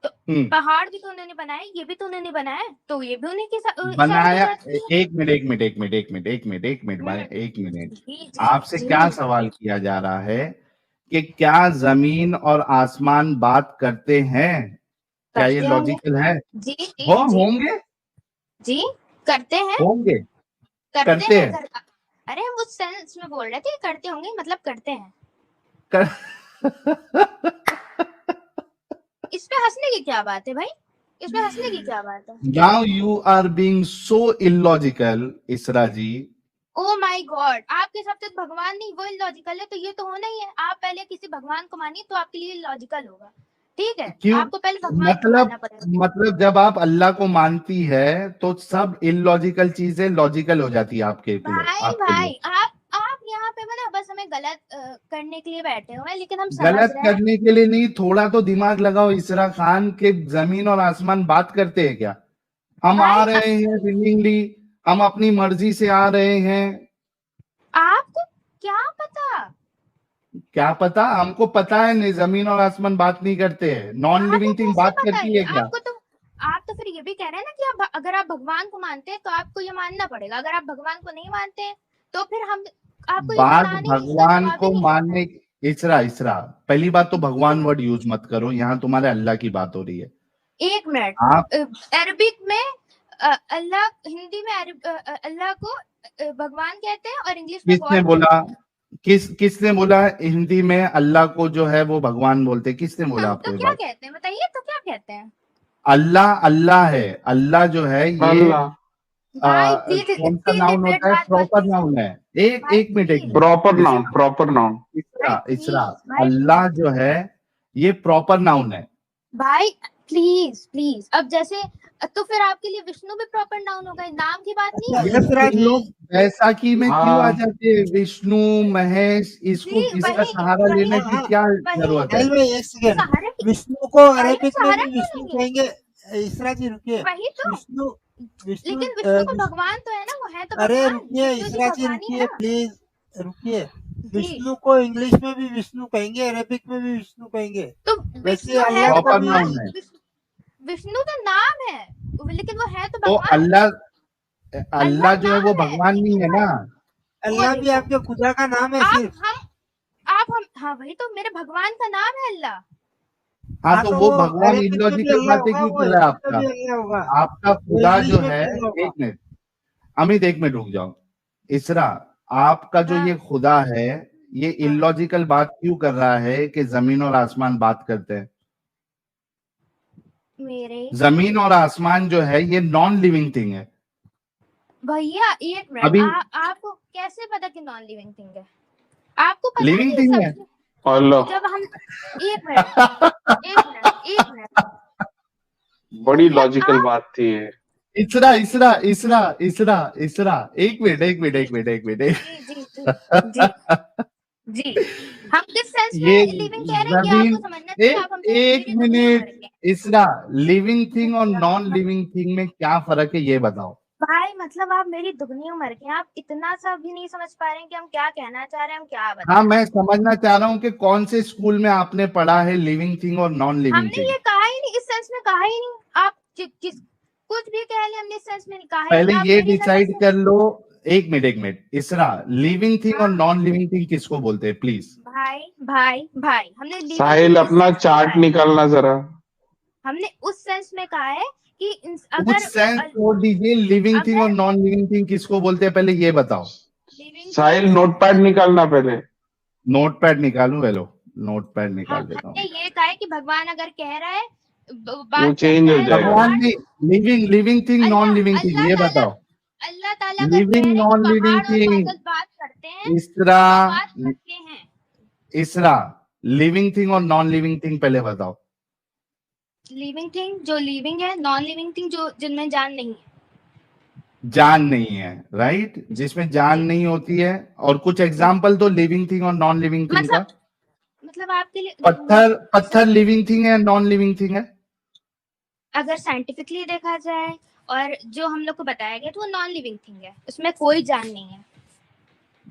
S5: तो
S2: हम्म,
S5: पहाड़ भी तो उन्होंने बनाए, ये भी तो उन्होंने बनाया, तो ये भी उन्हीं के इशारों पे
S2: बनाया।
S5: चलती है।
S2: एक मिनट, एक मिनट, एक मिनट, एक मिनट, एक मिनट, एक मिनट भाई, एक मिनट।
S5: जी जी
S2: आपसे
S5: जी
S2: क्या सवाल किया जा रहा है कि क्या जमीन और आसमान बात करते हैं? क्या ये
S5: करते होंगे।
S2: लॉजिकल है?
S5: जी जी जी
S2: होंगे,
S5: जी करते हैं,
S2: होंगे,
S5: करते
S2: करते
S5: हैं
S2: हैं।
S5: अरे हम उस सेंस में बोल रहे थे, करते होंगे मतलब करते हैं।
S2: कर...
S5: इसमें हंसने की क्या बात है भाई? इसमें हंसने की क्या बात है?
S2: Now you are being so illogical, इसरा जी।
S5: ओ माय गॉड, आपके हिसाब से तो भगवान नहीं वो लॉजिकल है, तो ये तो होना ही है। आप पहले किसी भगवान को मानिए तो आपके लिए लॉजिकल होगा। ठीक है,
S2: क्यों?
S5: आपको पहले भगवान को
S2: मतलब
S5: मानना पड़ेगा।
S2: मतलब जब आप अल्लाह को मानती है तो सब इलॉजिकल चीजें लॉजिकल हो जाती है
S5: भाई
S2: आपके लिए।
S5: भाई आप यहाँ पे ना बस हमें गलत करने के लिए बैठे हुए हैं, लेकिन हम समझ
S2: गलत
S5: रहे हैं।
S2: करने के लिए नहीं, थोड़ा तो दिमाग लगाओ इसरा खान के। जमीन और आसमान बात करते हैं क्या? हम आ
S5: भाई
S2: रहे हैं विलिंगली, हम अपनी मर्जी से आ रहे हैं।
S5: आपको क्या पता?
S2: क्या पता? हमको पता है नहीं, जमीन और आसमान बात नहीं करते हैं। नॉन
S5: आपको
S2: लिविंग थिंग
S5: कैसे
S2: बात
S5: पता
S2: करती
S5: है?
S2: है क्या?
S5: आपको तो आप तो फिर ये भी कह रहे हैं ना कि आप अगर आप भगवान को मानते हैं तो आपको ये मानना पड़ेगा। अगर आप भगवान को नहीं मानते हैं तो फिर हम आपको ये
S2: बात
S5: बताने की इसका
S2: भगवान
S5: जवाब ही
S2: को
S5: नहीं आता
S2: मानने, इसरा इसरा, पहली बात तो
S5: है।
S2: भगवान वर्ड यूज मत करो, यहाँ तुम्हारे अल्लाह की बात हो रही है।
S5: एक मिनट,
S2: आप
S5: अरबिक में अल्लाह, हिंदी में अल्लाह को भगवान कहते हैं और इंग्लिश में
S2: किसने
S5: गॉड
S2: बोला?
S5: कहते हैं।
S2: किसने बोला हिंदी में अल्लाह को जो है वो भगवान बोलते? किसने बोला
S5: हम
S2: आपको
S5: तो
S2: ये
S5: क्या
S2: बात?
S5: कहते हैं बताइए, तो क्या कहते हैं?
S2: अल्लाह अल्लाह है। अल्लाह जो है ये
S4: अल्लाह
S5: भाई प्लीज
S2: कौन सा
S5: इतनी
S2: नाउन
S5: लिबरेट
S2: होता है?
S5: बात मत
S2: प्रॉपर
S5: कीजिए।
S2: नाउन है। एक
S5: भाई
S2: एक मिनट, एक
S5: प्लीज,
S2: मिनट।
S4: प्रॉपर नाउन,
S2: इसरा
S4: प्रॉपर नाउन।
S5: भाई
S2: इसरा इसरा,
S5: प्लीज, भाई
S2: अल्लाह जो है ये प्रॉपर नाउन है।
S5: भाई प्लीज प्लीज। अब जैसे तो फिर आपके लिए विष्णु भी प्रॉपर नाउन होगा, नाम की बात नहीं
S6: अच्छा
S5: है
S2: ये
S5: ये।
S6: इसरा
S2: तुम
S6: जी,
S2: लोग बैसाखी में क्यों आ
S4: हाँ
S2: जाते हैं? विष्णु महेश, इसको
S5: जी
S2: इसका
S5: वही
S2: सहारा
S5: वही
S2: लेने
S6: हाँ
S2: की
S6: हाँ
S2: क्या
S5: वही
S2: जरूरत है?
S6: साहिल भाई एक सेकेंड,
S5: सहारा
S6: विष्णु को
S5: अरे
S6: अरेबिक में
S5: सहारा
S6: भी
S5: क्यों
S6: विष्णु
S5: लेंगे?
S6: कहेंगे। इसरा जी रुकिए,
S5: वही तो।
S6: विष्णु विष्णु
S5: लेकिन विष्णु को भगवान तो है ना, वो है तो
S6: अरे
S5: भगवान,
S6: रुकिए
S5: विष्णु जी
S6: इसरा जी
S5: भगवान ही है
S6: रुकिए
S5: ना।
S6: प्लीज, रुकिए।
S5: जी
S6: विष्णु को इंग्लिश में भी विष्णु कहेंगे, अरेबिक में भी विष्णु कहेंगे।
S5: तो
S6: वैसे
S5: विष्णु है
S6: अल्लाह
S5: तो
S6: को
S2: प्रॉपर
S6: भी
S5: भगवान।
S2: नाउन है।
S5: विष्णु तो नाम है, लेकिन वो है तो
S2: तो
S5: भगवान।
S2: अल्लाह,
S5: अल्लाह
S2: अल्लाह जो है वो
S5: नाम है,
S2: भगवान नहीं है
S5: लेकिन
S2: ना?
S5: वो
S6: अल्लाह भी
S5: देखो,
S6: आपके खुदा का नाम है
S5: आप
S6: सिर्फ।
S5: हम हाँ वही तो, मेरे भगवान का नाम है अल्लाह।
S2: हाँ,
S6: हाँ
S2: तो
S6: तो
S2: वो
S6: वो
S2: भगवान
S6: अरेबिक में भी
S2: इलॉजिकल
S6: अल्लाह
S2: बातें
S6: होगा,
S2: क्यों
S6: वो
S2: कर रहा है
S6: हिंदी में
S2: आपका?
S6: भी अल्लाह होगा,
S2: आपका
S6: वो
S2: खुदा
S6: इंग्लिश
S2: जो
S6: में
S2: है,
S6: भी अल्लाह होगा।
S2: एक मिनट अमित, एक मिनट रुक जाओ। इसरा, आपका जो
S5: हाँ
S2: ये खुदा है ये
S5: हाँ
S2: इलॉजिकल बात क्यों कर रहा है कि जमीन और आसमान बात करते हैं?
S5: मेरे
S2: जमीन और आसमान जो है ये नॉन लिविंग थिंग है।
S5: भैया एक मिनट,
S2: अभी
S5: आपको कैसे पता कि नॉन लिविंग थिंग है? आपको पता है
S2: लिविंग
S5: कि
S2: थिंग है।
S5: सब
S4: अल्लाह
S5: जब हम एक मिनट एक मिनट एक मिनट
S4: बड़ी
S5: भैया
S4: लॉजिकल
S5: आप
S4: बात थी ये।
S2: इसरा इसरा इसरा इसरा इसरा, एक मिनट, एक मिनट,
S5: जी
S2: एक मिनट, एक
S5: जी जी जी जी
S2: मिनट।
S5: जी हम किस सेंस
S2: ये
S5: में लिविंग कह रहे हैं ये
S2: जमीन,
S5: आपको समझना चाहिए। आप हमसे
S2: एक
S5: मेरी दुगनी उम्र
S2: मिनट,
S5: के
S2: इसरा, लिविंग
S5: जी
S2: थिंग और नॉन
S5: हाँ।
S2: लिविंग थिंग में क्या फर्क है ये बताओ?
S5: भाई मतलब आप मेरी दुगनी उम्र के हैं, आप इतना सा भी नहीं समझ पा रहे हैं कि हम क्या कहना चाह रहे हैं, हम क्या
S2: हाँ,
S5: बताएं
S2: मैं
S5: आपको।
S2: समझना चाह रहा हूँ कि कौन से स्कूल में आपने पढ़ा है लिविंग थिंग और नॉन लिविंग
S5: हमने
S2: थिंग?
S5: ये कहा ही नहीं, इस सेंस में कहा ही नहीं। आप किस कुछ भी कह लें, हमने इस सेंस में नहीं कहा ही
S2: पहले
S5: नहीं। आप
S2: ये
S5: मेरी नजर
S2: डिसाइड
S5: से
S2: कर लो। एक मिनट, एक मिनट, इसरा, लिविंग थिंग और
S5: हाँ
S2: नॉन लिविंग थिंग किसको बोलते हैं प्लीज?
S5: भाई भाई भाई हमने लिविंग थिंग
S4: साहिल
S5: किस
S4: अपना
S5: सेंस में
S4: चार्ट
S5: कहा है?
S4: निकालना जरा।
S5: हमने उस सेंस में कहा है कि
S2: उस
S5: अगर
S2: सेंस छोड़ दीजिए, लिविंग थिंग और
S5: अगर
S2: नॉन लिविंग थिंग किसको बोलते हैं पहले ये बताओ।
S5: लिविंग
S4: साहिल नोटपैड निकालना पहले।
S2: नोट पैड निकालू, हेलो नोट पैड निकाल देता
S5: हमने
S2: हूँ।
S5: ये कहा है कि भगवान अगर कह रहा है
S4: वो
S5: बात
S4: चेंज
S5: करता
S4: हो
S5: है
S4: जाएगा।
S2: भगवान
S5: पहाड़,
S2: नहीं, लिविंग लिविंग थिंग नॉन
S5: अल्लाह
S2: लिविंग थिंग
S5: अल्लाह
S2: ये
S5: ताला
S2: बताओ।
S5: अल्लाह ताला अगर कह
S2: लिविंग
S5: रहे हैं कि
S2: नॉन लिविंग
S5: पहाड़ और
S2: थिंग,
S5: बादल बात करते हैं
S2: इसरा
S5: तो वो बात करते हैं।
S2: इसरा लिविंग थिंग और नॉन लिविंग थिंग पहले बताओ।
S5: लिविंग थिंग जो लिविंग है, नॉन लिविंग थिंग जो जिनमें जान नहीं है।
S2: जान नहीं है, राइट, जिसमें जान
S5: जी
S2: नहीं होती है। और कुछ एग्जाम्पल तो लिविंग थिंग और नॉन लिविंग थिंग का।
S5: मतलब आपके लिए
S2: पत्थर,
S5: जैसे
S2: पत्थर लिविंग थिंग है नॉन लिविंग थिंग है?
S5: अगर साइंटिफिकली देखा जाए और जो हम लोग को बताया गया तो वो नॉन लिविंग थिंग है, उसमें कोई जान नहीं है।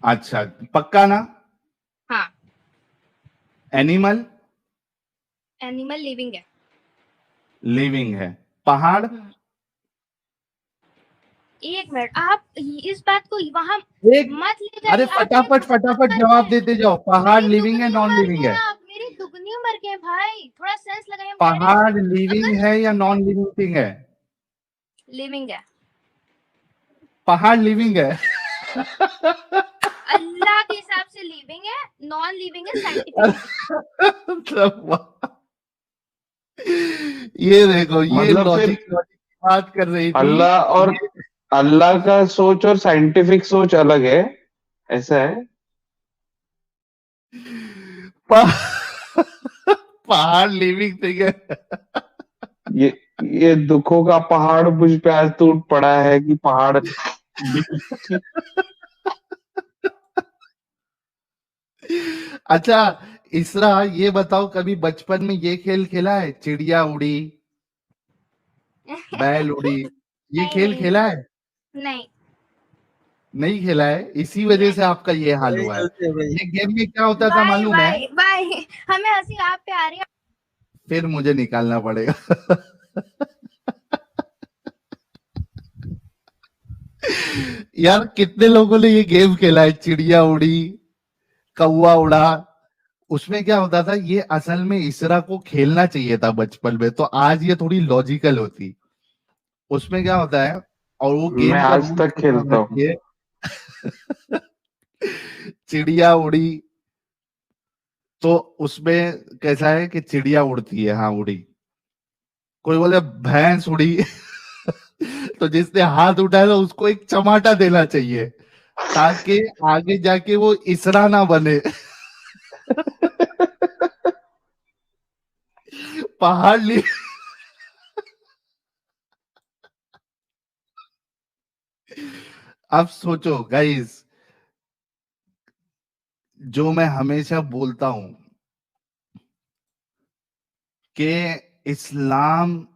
S2: अच्छा, पक्का ना?
S5: हाँ,
S2: एनिमल
S5: एनिमल लिविंग है।
S2: लिविंग है। पहाड़
S5: एक मिनट, आप इस बात को वहां
S2: एक,
S5: मत ले
S2: अरे
S5: जाइए। आप मेरी
S2: फटाफट
S5: दुगनी
S2: फटाफट
S5: उम्र
S2: जवाब
S5: के
S2: देते जाओ। पहाड़
S5: मेरी
S2: लिविंग है
S5: दुगनी
S2: नॉन
S5: उम्र
S2: लिविंग
S5: के
S2: है?
S5: आप मेरी दुगनी उम्र के भाई, थोड़ा सेंस लगाइए। हम कह रहे हैं
S2: पहाड़ लिविंग
S5: अगर
S2: है या नॉन लिविंग थिंग है?
S5: लिविंग है,
S2: पहाड़ लिविंग है।
S5: अल्लाह के हिसाब से लिविंग है, नॉन लिविंग है साइंटिफिकली।
S2: ये देखो, ये
S4: मतलब फिर
S2: लॉजिक लॉजिक की बात कर रही थी।
S4: अल्लाह और
S2: ये
S4: अल्लाह का सोच और साइंटिफिक सोच अलग है, ऐसा है।
S2: प- पहाड़ लिविंग थिंग है।
S4: ये ये दुखों का पहाड़ मुझ पे आज टूट पड़ा है कि पहाड़।
S2: अच्छा, इसरा ये बताओ, कभी बचपन में ये खेल खेला है, चिड़िया उड़ी, बैल उड़ी? ये
S5: नहीं
S2: खेल
S5: नहीं
S2: खेला है?
S5: नहीं
S2: नहीं खेला है, इसी वजह
S5: नहीं।
S2: से आपका ये हाल
S6: वही
S2: हुआ है।
S6: गलती है भाई।
S2: ये गेम में क्या होता था
S5: बाय
S2: मालूम है?
S5: बाय बाय, हमें हंसी आप पे आ रही है।
S2: फिर मुझे निकालना पड़ेगा। यार कितने लोगों ने ये गेम खेला है, चिड़िया उड़ी, कौवा उड़ा? उसमें क्या होता था, ये असल में इसरा को खेलना चाहिए था बचपन में, तो आज ये थोड़ी लॉजिकल होती। उसमें क्या होता है, और वो
S4: मैं
S2: गेम का
S4: आज
S2: रूल
S4: तक
S2: पता होना
S4: खेलता हूँ।
S2: चाहिए। चिड़िया उड़ी, तो उसमें कैसा है कि चिड़िया उड़ती है, हाँ उड़ी। कोई बोले भैंस उड़ी। तो जिसने हाथ उठाया था उसको एक चमाटा देना चाहिए, ताकि आगे जाके वो इसरा ना बने। पहाड़ ली। अब सोचो गाइस, जो मैं हमेशा बोलता हूं कि इस्लाम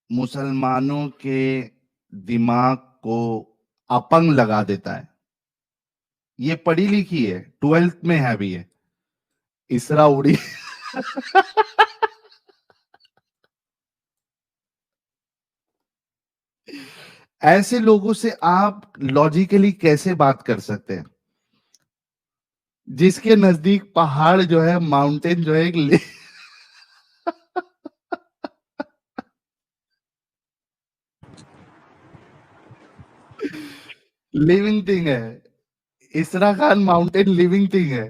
S2: मुसलमानों के दिमाग को अपंग लगा देता है। ये पढ़ी लिखी है, 12th में है अभी ये, इसरा उड़ी। ऐसे लोगों से आप लॉजिकली कैसे बात कर सकते हैं, जिसके नजदीक पहाड़ जो है, माउंटेन जो है, एक लिविंग थिंग है। इसरा खान माउंटेन लिविंग थिंग है।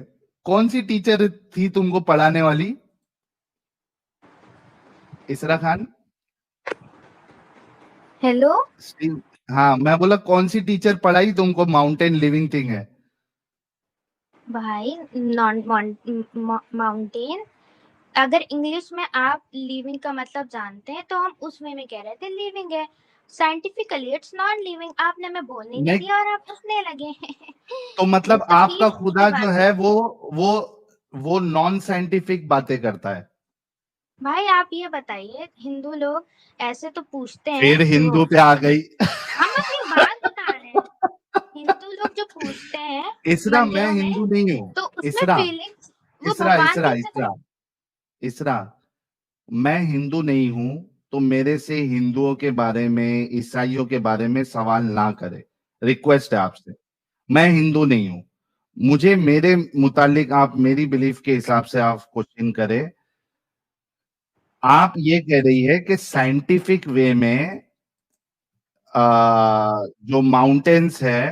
S2: कौन सी टीचर थी तुमको पढ़ाने वाली, इसरा खान?
S5: हेलो
S2: हाँ, मैं बोला कौन सी टीचर पढ़ाई तुमको माउंटेन लिविंग थिंग है?
S5: भाई, नॉन माउंटेन, अगर इंग्लिश में आप लिविंग का मतलब जानते हैं तो हम उस वे में कह रहे थे लिविंग है। साइंटिफिकली इट्स नॉट लिविंग, आपने मैं बोलने नहीं
S2: नहीं,
S5: दिया और आप हंसने लगे।
S2: तो
S5: ये
S2: मतलब
S5: सब
S2: आपका
S5: सीधी सीधी
S2: खुदा जो
S5: बात
S2: है
S5: है।
S2: वो नॉन साइंटिफिक बातें करता है।
S5: भाई आप ये बताइए, हिंदू लोग ऐसे तो पूछते हैं
S2: फिर
S5: कि वो,
S2: हिंदू पे आ गई।
S5: हम अपनी बात बता रहे हैं। हिंदू लोग जो पूछते हैं
S2: इसरा, मैं
S5: मंदिरों में,
S2: हिंदू नहीं हूँ।
S5: तो उसमें
S2: इसरा
S5: फीलिंग्स वो
S2: इसरा
S5: भगवान
S2: इसरा
S5: कैसे
S2: इसरा इसरा मैं हिंदू नहीं हूं, तो मेरे से हिंदुओं के बारे में, ईसाइयों के बारे में सवाल ना करे। रिक्वेस्ट है आपसे। मैं हिंदू नहीं हूं, मुझे मेरे मुतालिक आप मेरी बिलीफ के हिसाब से आप क्वेश्चन करें। आप ये कह रही है कि साइंटिफिक वे में जो माउंटेन्स है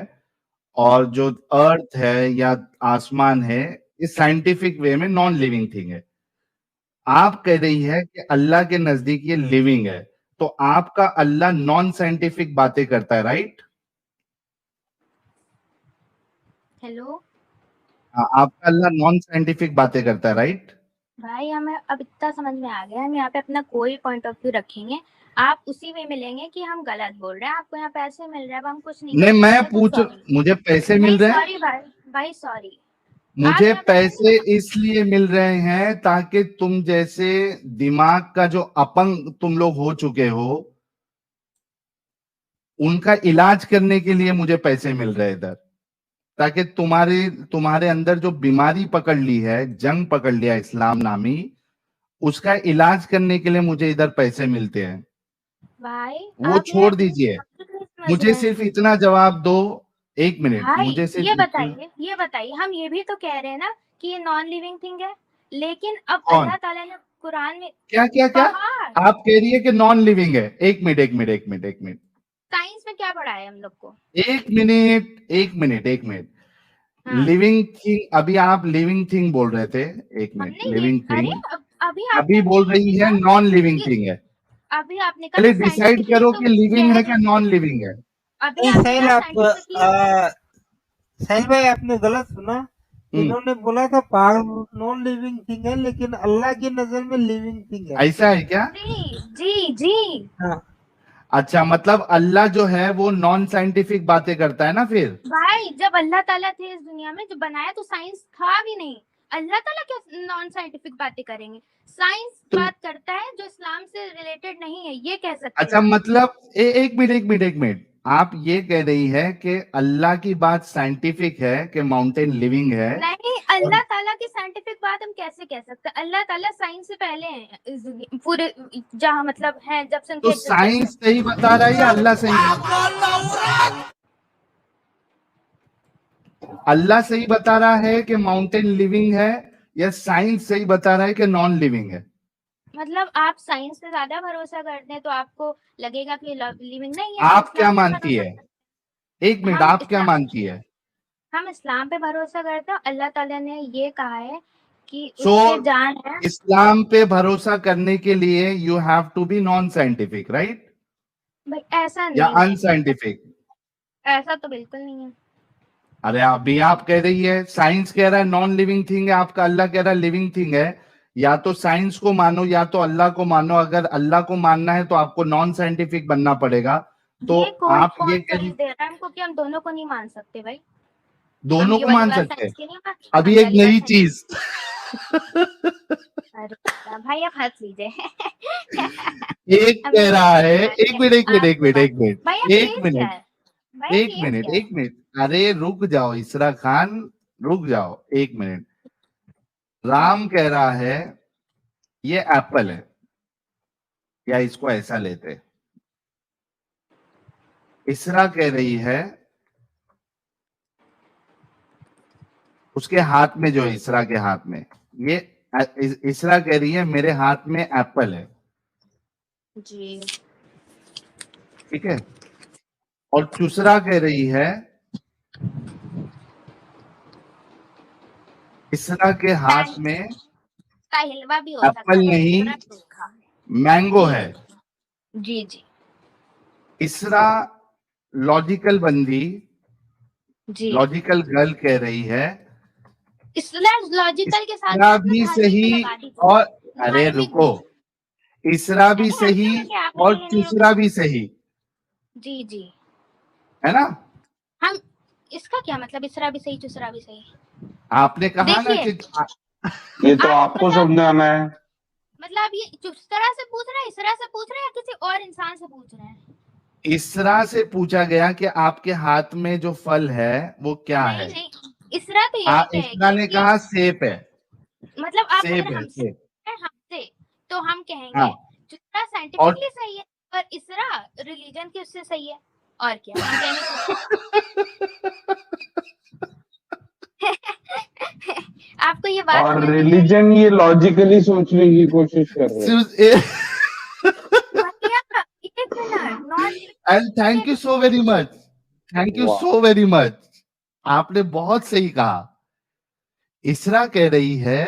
S2: और जो अर्थ है या आसमान है, ये साइंटिफिक वे में नॉन लिविंग थिंग है। आप कह रही है कि अल्लाह के नजदीक ये लिविंग है, तो आपका अल्लाह नॉन साइंटिफिक बातें करता है, राइट?
S5: हेलो
S2: आपका अल्लाह नॉन साइंटिफिक बातें करता है, राइट?
S5: भाई, हमें अब इतना समझ में आ गया, हम यहाँ पे अपना कोई पॉइंट ऑफ व्यू रखेंगे, आप उसी वे में लेंगे कि हम गलत बोल रहे हैं, आपको यहाँ पैसे मिल रहे हैं, अब हम कुछ नहीं
S2: नहीं,
S5: कर
S2: मैं
S5: सकते, तो
S2: पूछ,
S5: सॉरी।
S2: मुझे पैसे मिल
S5: नहीं
S2: रहे हैं।
S5: सॉरी भाई, भाई सॉरी। आप
S2: मुझे
S5: यहाँ पे
S2: पैसे इसलिए मिल रहे हैं ताकि तुम जैसे दिमाग का जो अपंग तुम लोग हो चुके हो, उनका इलाज करने के लिए मुझे पैसे मिल रहे हैं इधर, ताकि तुम्हारे तुम्हारे अंदर जो बीमारी पकड़ ली है, जंग पकड़ लिया इस्लाम नामी, उसका इलाज करने के लिए मुझे इधर पैसे मिलते हैं।
S5: भाई,
S2: वो
S5: आप
S2: छोड़
S5: मेरा
S2: दीजिए,
S5: टॉपिक नहीं समझ
S2: मुझे
S5: रहे हैं।
S2: सिर्फ इतना जवाब दो। एक मिनट,
S5: भाई
S2: मुझे सिर्फ
S5: ये
S2: इतना।
S5: बताइए, हम ये भी तो कह रहे हैं ना कि ये नॉन लिविंग थिंग है, लेकिन अब
S2: कौन?
S5: अल्लाह ताला ने कुरान में
S2: क्या क्या क्या?
S5: पहाड़,
S2: आप कह रही है कि नॉन लिविंग है। एक मिनट, एक मिनट, एक मिनट, एक मिनट,
S5: साइंस में क्या पढ़ा है हम लोग को?
S2: एक मिनट, एक मिनट, एक मिनट।
S5: हाँ,
S2: लिविंग थिंग, अभी आप लिविंग थिंग बोल रहे थे। एक मिनट,
S5: हमने ये
S2: लिविंग
S5: अरे
S2: थिंग
S5: अभी आपने
S2: अभी
S5: अभी
S2: बोल
S5: ये
S2: रही है
S5: देखा
S2: नॉन लिविंग
S5: कि
S2: थिंग है।
S5: अभी आपने कहा
S2: पहले
S5: कि
S2: डिसाइड
S5: साइंटिफिकली
S2: करो
S5: तो
S2: कि लिविंग है
S5: कह
S2: क्या
S5: रहे
S2: नॉन
S5: थे,
S2: लिविंग है।
S5: अभी
S6: नहीं
S5: आपने
S6: साहिल,
S5: कहा
S6: आप
S5: साइंटिफिकली।
S6: साहिल भाई आपने गलत सुना।
S2: हम्म,
S6: इन्होंने बोला था पहाड़ नॉन लिविंग थिंग है, लेकिन अल्लाह की नजर में लिविंग थिंग है।
S2: ऐसा है क्या?
S5: जी जी जी।
S6: हाँ,
S2: अच्छा, मतलब अल्लाह जो है वो नॉन साइंटिफिक बातें करता है ना फिर।
S5: भाई जब अल्लाह ताला थे इस दुनिया में, जो बनाया तो साइंस था भी नहीं, अल्लाह ताला क्या नॉन साइंटिफिक बातें करेंगे? साइंस
S2: तो
S5: बात करता है जो इस्लाम से रिलेटेड नहीं है, ये कह सकते
S2: अच्छा,
S5: हैं आप।
S2: मतलब एक मिनट, एक मिनट, एक मिनट, आप ये कह रही है कि अल्लाह की बात साइंटिफिक है कि माउंटेन लिविंग है।
S5: नहीं,
S2: और
S5: अल्लाह ताला की साइंटिफिक बात हम कैसे कह सकते हैं? अल्लाह ताला साइंस से पहले हैं इस पूरे, जहाँ मतलब है, जब से
S2: तो
S5: उनकी एग्जिस्टेंस है।
S2: साइंस सही बता रहा है या अल्लाह सही? अल्लाह सही बता रहा है कि माउंटेन लिविंग है, या साइंस सही बता रहा है कि नॉन लिविंग है?
S5: मतलब आप साइंस पे ज्यादा भरोसा करते हैं तो आपको लगेगा कि लिविंग नहीं है, हम
S2: आप क्या
S5: इस्लाम पे
S2: मानती
S5: भरोसा
S2: है?
S5: करते
S2: एक
S5: हैं।
S2: मिनट, आप क्या मानती है?
S5: हम इस्लाम पे भरोसा करते हैं, अल्लाह ताला ने ये कहा है कि
S2: सो
S5: उसके जान है।
S2: इस्लाम पे भरोसा करने के लिए you have to be non scientific, right?
S5: भाई ऐसा
S2: या
S5: नहीं है,
S2: अनसाइंटिफिक?
S5: ऐसा तो बिल्कुल नहीं है।
S2: अरे अभी आप कह रही है, साइंस कह रहा है नॉन लिविंग थिंग है, आपका अल्लाह कह रहा है लिविंग थिंग है। या तो साइंस को मानो या तो अल्लाह को मानो। अगर अल्लाह को मानना है तो आपको नॉन साइंटिफिक बनना पड़ेगा। तो
S5: ये कौन
S2: आप ये
S5: कौन
S2: कह
S5: दलील
S2: रही,
S5: दे रहा है हमको कि हम दोनों को नहीं मान सकते? भाई हम
S2: दोनों
S5: ये
S2: को
S5: वाली
S2: मान
S5: बात
S2: सकते हैं।
S5: साइंस की नहीं मान,
S2: अभी
S5: हम
S2: एक
S5: वाली बात
S2: नई
S5: साइंस।
S2: चीज
S5: अरे भाई आप हंस लीजिए।
S2: एक
S5: हम
S2: कह
S5: ये
S2: रहा है,
S5: नहीं
S2: एक मिनट, एक मिनट, एक
S5: आपके
S2: मिनट,
S5: बात।
S2: एक मिनट,
S5: भाई आपका
S2: एक
S5: एज क्या
S2: मिनट,
S5: है? भाई
S2: एक
S5: आपकी एज
S2: मिनट,
S5: क्या है?
S2: एक मिनट, अरे रुक जाओ इसरा खान, रुक जाओ एक मिनट। राम कह रहा है ये एप्पल है, या इसको ऐसा लेते। इसरा कह रही है, उसके हाथ में जो है, इसरा के हाथ में ये, इसरा कह रही है मेरे हाथ में एप्पल है,
S5: जी
S2: ठीक है। और चुसरा कह रही है इसरा के हाथ में
S5: का हिलवा भी हो सकता
S2: एप्पल
S5: है,
S2: नहीं,
S5: इसरा सूखा।
S2: मैंगो
S5: जी
S2: है।
S5: जी जी
S2: इसरा लॉजिकल बंदी,
S5: जी।
S2: लॉजिकल गर्ल कह रही है
S5: इसरा लॉजिकल के साथ
S2: इसरा
S5: साथ ना
S2: भी
S5: धार्मिक पे
S2: सही,
S5: लगा दीजिए,
S2: और अरे
S5: धार्मिक
S2: रुको,
S5: भी।
S2: इसरा भी
S5: अरे
S2: सही
S5: आपने क्या आपने
S2: और
S5: ये नहीं
S2: चुसरा भी सही,
S5: जी जी।
S2: है ना?
S5: हम इसका क्या मतलब, इसरा भी सही चुसरा भी सही?
S2: आपने कहा ना
S5: देखिए,
S2: कि
S4: ये तो
S5: आप
S4: आपको
S5: मतलब
S4: समझाना है।
S5: मतलब ये चुसरा से पूछ रहे हैं, इसरा से पूछ रहे हैं, या किसी और इंसान से पूछ रहे हैं?
S2: इसरा से पूछा गया कि आपके हाथ में जो फल है वो क्या
S5: नहीं
S2: है।
S5: नहीं, इसरा तो यही
S2: इसरा
S5: कहेगी
S2: ने
S5: कि
S2: कहा सेब है।
S5: मतलब आप
S2: सेब
S5: अगर
S2: है,
S5: हमसे
S2: सेब।
S5: हमसे तो हम कहेंगे
S2: हाँ,
S5: चुसरा
S2: और
S5: साइंटिफिकली सही है, और इसरा रिलीजन के उससे सही है, और क्या हम कहेंगे आपको ये बात
S4: और
S5: समझ में नहीं आई?
S4: रिलीजन ये लॉजिकली सोचने की कोशिश कर रहे हैं।
S5: भैया एक minute, not
S2: and thank you so very much, thank you
S4: वाह,
S2: सो वेरी मच। आपने बहुत सही कहा। इसरा कह रही है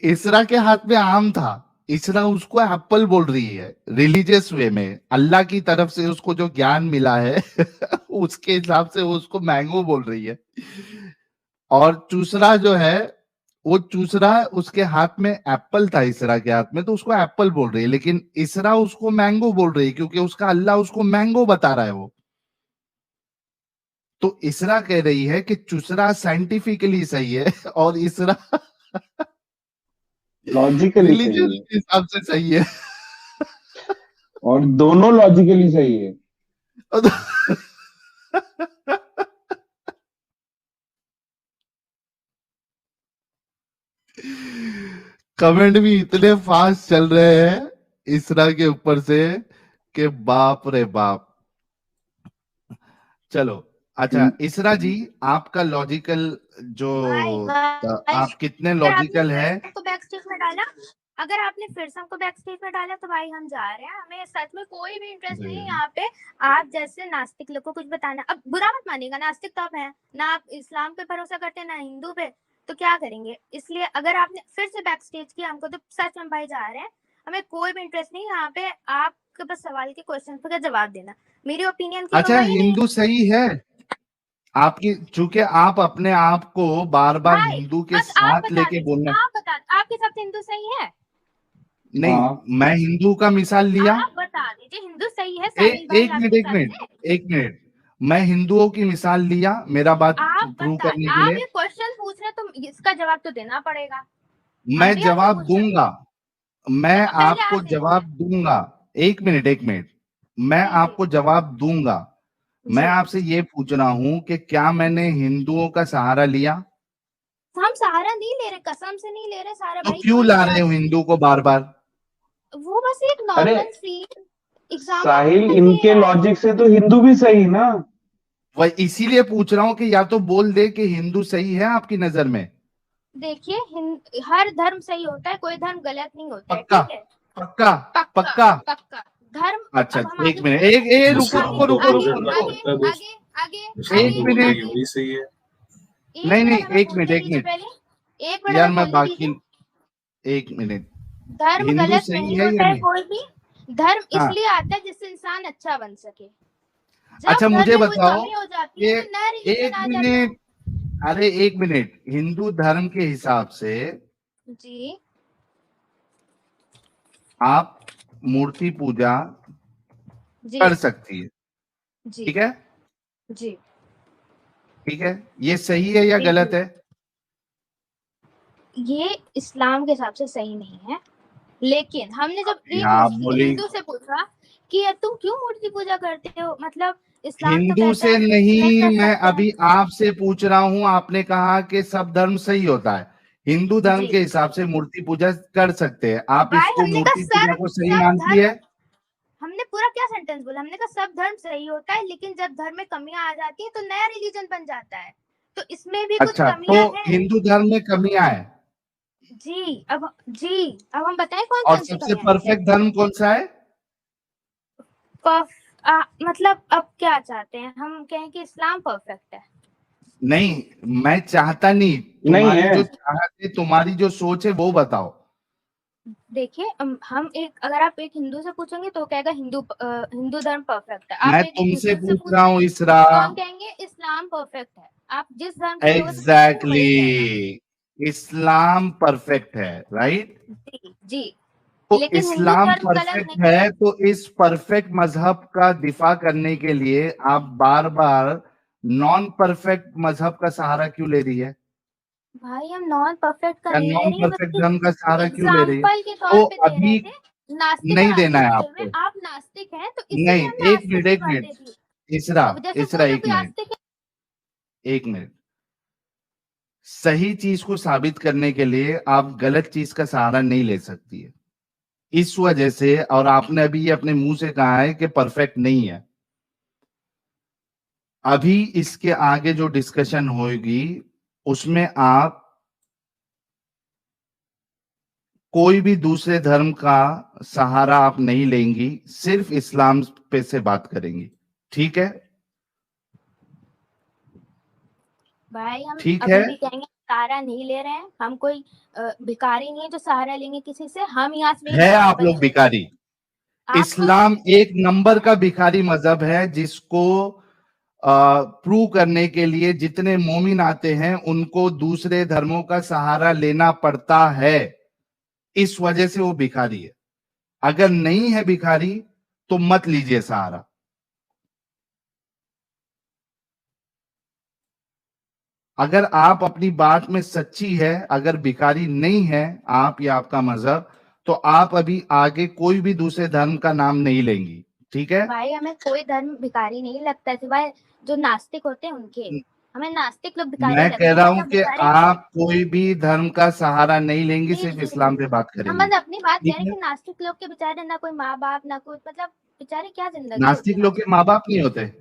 S2: इसरा के हाथ में आम था, इसरा उसको एप्पल बोल रही है रिलीजियस वे में। अल्लाह की तरफ से उसको जो ज्ञान मिला है उसके हिसाब से वो उसको मैंगो बोल रही है। और चूसरा जो है, वो चूसरा उसके हाथ में एप्पल था, इसरा के हाथ में, तो उसको एप्पल बोल रही है, लेकिन इसरा उसको मैंगो बोल रही है क्योंकि उसका अल्लाह उसको मैंगो बता रहा है वो। तो इसरा कह रही है कि चूसरा साइंटिफिकली सही है और इसरा
S4: लॉजिकली सही
S2: रिलीजियस
S4: है,
S2: के हिसाब से सही है।
S4: और दोनों लॉजिकली सही है।
S2: कमेंट भी इतने फास्ट चल रहे हैं इसरा के ऊपर से कि बाप रे बाप। चलो अच्छा, इसरा जी आपका लॉजिकल जो आप कितने
S5: अगर आपने
S2: लॉजिकल
S5: फिर
S2: है।
S5: से हमको बैक स्टेज में डाला, अगर आपने फिर से हमको बैक स्टेज में डाला तो भाई हम जा रहे हैं, हमें सच में कोई भी इंटरेस्ट नहीं है यहाँ पे आप जैसे नास्तिक लोग को कुछ बताना। अब बुरा मत मानिएगा, नास्तिक तो आप हैं ना, आप इस्लाम पे भरोसा करते हैं ना हिंदू पे, तो क्या करेंगे। इसलिए अगर आपने फिर से बैक स्टेज किया हमको, तो सच में भाई जा रहे हैं, हमें कोई भी इंटरेस्ट नहीं यहाँ पे। आपके बस सवाल के क्वेश्चन का जवाब देना, मेरी ओपिनियन की
S2: अच्छा,
S5: वही नहीं।
S2: हिंदू सही है आपकी, चूंकि आप अपने आप को बार बार
S5: भाई
S2: हिंदू के
S5: बस आप
S2: साथ
S5: बता
S2: लेके
S5: दीजिए,
S2: बोलना।
S5: आप बता, आपके हिसाब से हिंदू सही है?
S2: नहीं,
S4: हाँ,
S2: मैं हिंदू का मिसाल लिया।
S5: आप बता दीजिए हिंदू सही है साहिल भाई
S2: एक
S5: आपके
S2: मिनट, एक
S5: हिसाब
S2: मिनट,
S5: से?
S2: एक मिनट। मैं हिंदुओं की मिसाल लिया मेरा बात
S5: आप
S2: प्रूव
S5: बता,
S2: करने के
S5: आप
S2: लिए।
S5: ये क्वेश्चन पूछ रहे हैं तो इसका जवाब तो देना पड़ेगा। हम
S2: मैं
S5: भी आपसे
S2: जवाब
S5: पूछ रहे हैं,
S2: दूंगा, मैं
S5: तो पहले
S2: आपको
S5: आप दीजिए।
S2: जवाब दूंगा। एक मिनट, एक मिनट, मैं
S5: जी
S2: आपको जवाब दूंगा। मैं
S5: जी,
S2: आपसे ये पूछ रहा हूं कि क्या मैंने हिंदुओं का सहारा लिया?
S5: हम सहारा नहीं ले रहे, कसम से नहीं ले रहे सहारा
S2: तो
S5: भाई,
S2: क्यों
S5: कोई
S2: ला
S5: भी
S2: रहे हो
S5: आप,
S2: हिंदू को बार बार?
S5: वो बस एक
S4: अरे
S5: नॉर्मल फ्री
S4: साहिल,
S5: एग्जाम्पल दिए
S4: इनके
S5: जा रहे
S4: लॉजिक
S5: हैं।
S4: से तो हिंदू भी सही ना।
S2: वह इसीलिए पूछ रहा हूं कि या तो बोल दे कि हिंदू सही है आपकी नजर में।
S5: देखिए हर धर्म सही होता है, कोई धर्म गलत नहीं होता है,
S2: पक्का,
S5: ठीक है।
S2: पक्का,
S5: पक्का
S2: पक्का।
S5: पक्का धर्म।
S2: अच्छा,
S5: अब हम आगे
S2: एक मिनट,
S5: बढ़े,
S2: रुको
S3: इस्लाम
S2: रुको
S5: आगे
S3: तो
S2: रुको
S5: आगे
S2: रुको
S3: अपोजिट बात
S2: रुको।
S5: आगे
S3: करता है दोस्त।
S5: आगे आगे
S3: इस्लाम
S2: एक
S3: तो
S5: आगे
S3: बोलता है
S2: मिनट,
S3: कि
S5: आगे।
S3: वही सही है।
S5: एक
S2: नहीं नहीं,
S5: मिनट हमें
S2: एक मिनट,
S5: बोलने
S2: एक
S5: दीजिए
S2: मिनट,
S5: पहले, एक मिनट
S2: यार
S5: हमें
S2: मैं
S5: बोलने
S2: बाकी,
S5: दीजिए।
S2: एक मिनट।
S5: धर्म
S2: हिंदू
S5: गलत
S2: सही
S5: नहीं
S2: है या
S5: होता है
S2: नहीं?
S5: कोई भी, धर्म
S2: हाँ,
S5: इसलिए आता है जिससे इंसान अच्छा बन सके।
S2: अच्छा
S5: जब धर्म
S2: मुझे
S5: में कोई
S2: बताओ
S5: कमी हो जाती
S2: कि
S5: है तो नया रिलीजन
S2: एक
S5: आ जाता है।
S2: मिनट, अरे एक मिनट, हिंदू धर्म के हिसाब से
S5: जी
S2: आप मूर्ति पूजा
S5: जी
S2: कर सकती है,
S5: जी
S2: ठीक है?
S5: जी,
S2: ठीक है, ये सही है या गलत
S5: बिल्कुल।
S2: है?
S5: ये इस्लाम के हिसाब से सही नहीं है, लेकिन हमने जब एक
S2: यहाँ आप बोली
S5: हिंदू से पूछा कि यार तुम क्यों मूर्ति पूजा करते हो, मतलब इस्लाम तो
S2: हिंदू
S5: कहता
S2: से
S5: है नहीं
S2: नहीं,
S5: कर
S2: मैं
S5: सकते हैं।
S2: अभी आपसे पूछ रहा हूं। आपने कहा कि सब धर्म सही होता है, हिंदू धर्म
S5: जी
S2: के हिसाब से मूर्ति पूजा कर सकते हैं, आप
S5: भाई
S2: इसको
S5: हमने कहा
S2: मूर्ति पूजा को सही
S5: सब
S2: मानती
S5: धर्म,
S2: है?
S5: हमने पूरा क्या सेंटेंस बोला, हमने कहा सब धर्म सही होता है, लेकिन जब धर्म में कमियां आ जाती है तो नया रिलीजन बन जाता है, तो इसमें भी कुछ
S2: अच्छा, तो
S5: कमियां हैं।
S2: हिंदू धर्म में कमियां है,
S5: जी अब हम बताएं कौन
S2: और
S5: कौन सी
S2: सबसे
S5: कमियां हैं।
S2: परफेक्ट धर्म कौन सा है?
S5: मतलब अब क्या चाहते हैं हम कहें कि इस्लाम परफेक्ट है?
S2: नहीं, मैं चाहता नहीं,
S4: नहीं
S2: तुम्हारी
S4: है।
S2: जो चाहत है, तुम्हारी जो सोच है वो बताओ।
S5: देखिए हम एक, अगर आप एक हिंदू से पूछेंगे तो वो कहेगा हिंदू धर्म परफेक्ट है, आप
S2: मैं
S5: एक
S2: तुमसे
S5: मुस्लिम से
S2: पूछ रहा हूँ
S5: पूछेंगे
S2: इसरा।
S5: तो हम कहेंगे इस्लाम परफेक्ट है। आप जिस धर्म के लोगों से पूछेंगे वो
S2: एग्जैक्टली,
S5: वही कहेगा।
S2: इस्लाम परफेक्ट है, राइट?
S5: जी जी,
S2: तो
S5: लेकिन हिंदू
S2: इस्लाम
S5: धर्म गलत
S2: परफेक्ट
S5: नहीं है।
S2: है, तो इस परफेक्ट मजहब का दिफा करने के लिए आप बार बार नॉन परफेक्ट मजहब का सहारा क्यों ले रही है,
S5: भाई हम नॉन परफेक्ट का
S2: या
S5: नहीं ले
S2: नॉन
S5: रही है,
S2: परफेक्ट
S5: बस
S2: धर्म का सहारा क्यों ले रही है?
S5: एग्जाम्पल के तौर
S2: तो
S5: पे दे रहे
S2: अभी
S5: थे। नास्तिक
S2: नहीं देना
S5: नास्तिक
S2: है
S5: बोले हुए,
S2: आपको।
S5: आप नास्तिक हैं तो
S2: नहीं,
S5: इसीलिए हम
S2: एक
S5: नास्तिक
S2: मिनट,
S5: की
S2: एक मिनट,
S5: बातें थी।
S2: इसरा,
S5: अब जैसे
S2: इसरा,
S5: कोई
S2: एक
S5: कोई
S2: मिनट,
S5: आस्तिक है।
S2: एक मिनट। सही चीज को साबित करने के लिए आप गलत चीज का सहारा नहीं ले सकती है, इस वजह से। और आपने अभी अपने मुंह से कहा है कि परफेक्ट नहीं है, अभी इसके आगे जो डिस्कशन होगी उसमें आप कोई भी दूसरे धर्म का सहारा आप नहीं लेंगी, सिर्फ इस्लाम पे से बात करेंगी, ठीक है?
S5: भाई हम
S2: ठीक
S5: अभी
S2: है।
S5: भी कहेंगे सहारा नहीं ले रहे हैं, हम कोई भिखारी नहीं है जो सहारा लेंगे किसी से। हम यहाँ से
S2: है आप लोग भिखारी।
S5: आप
S2: इस्लाम एक नंबर का भिखारी मजहब है जिसको प्रूव करने के लिए जितने मोमिन आते हैं उनको दूसरे धर्मों का सहारा लेना पड़ता है, इस वजह से वो भिखारी है। अगर नहीं है भिखारी तो मत लीजिए सहारा। अगर आप अपनी बात में सच्ची है, अगर भिखारी नहीं है आप या आपका मजहब, तो आप अभी आगे कोई भी दूसरे धर्म का नाम नहीं लेंगी, ठीक है?
S5: भाई हमें कोई धर्म भिखारी नहीं लगता है, सिवाय जो नास्तिक होते हैं उनके। हमें नास्तिक लोग भिखारी
S2: मैं
S5: लगते
S2: कह
S5: हैं,
S2: रहा हूं
S5: मतलब
S2: कि
S5: भिखारी
S2: आप कोई भी धर्म का सहारा नहीं लेंगी,
S5: जी,
S2: सिर्फ
S5: जी,
S2: इस्लाम पे
S5: जी।
S2: बात
S5: हम
S2: करेंगी,
S5: बस अपनी बात कह
S2: ठीक
S5: रहे हैं
S2: है?
S5: कि नास्तिक लोग के बेचारे ना कोई माँ बाप ना कुछ, मतलब बेचारे क्या जिंदगी
S2: नास्तिक
S5: होती
S2: लोग के माँ बाप नहीं होते।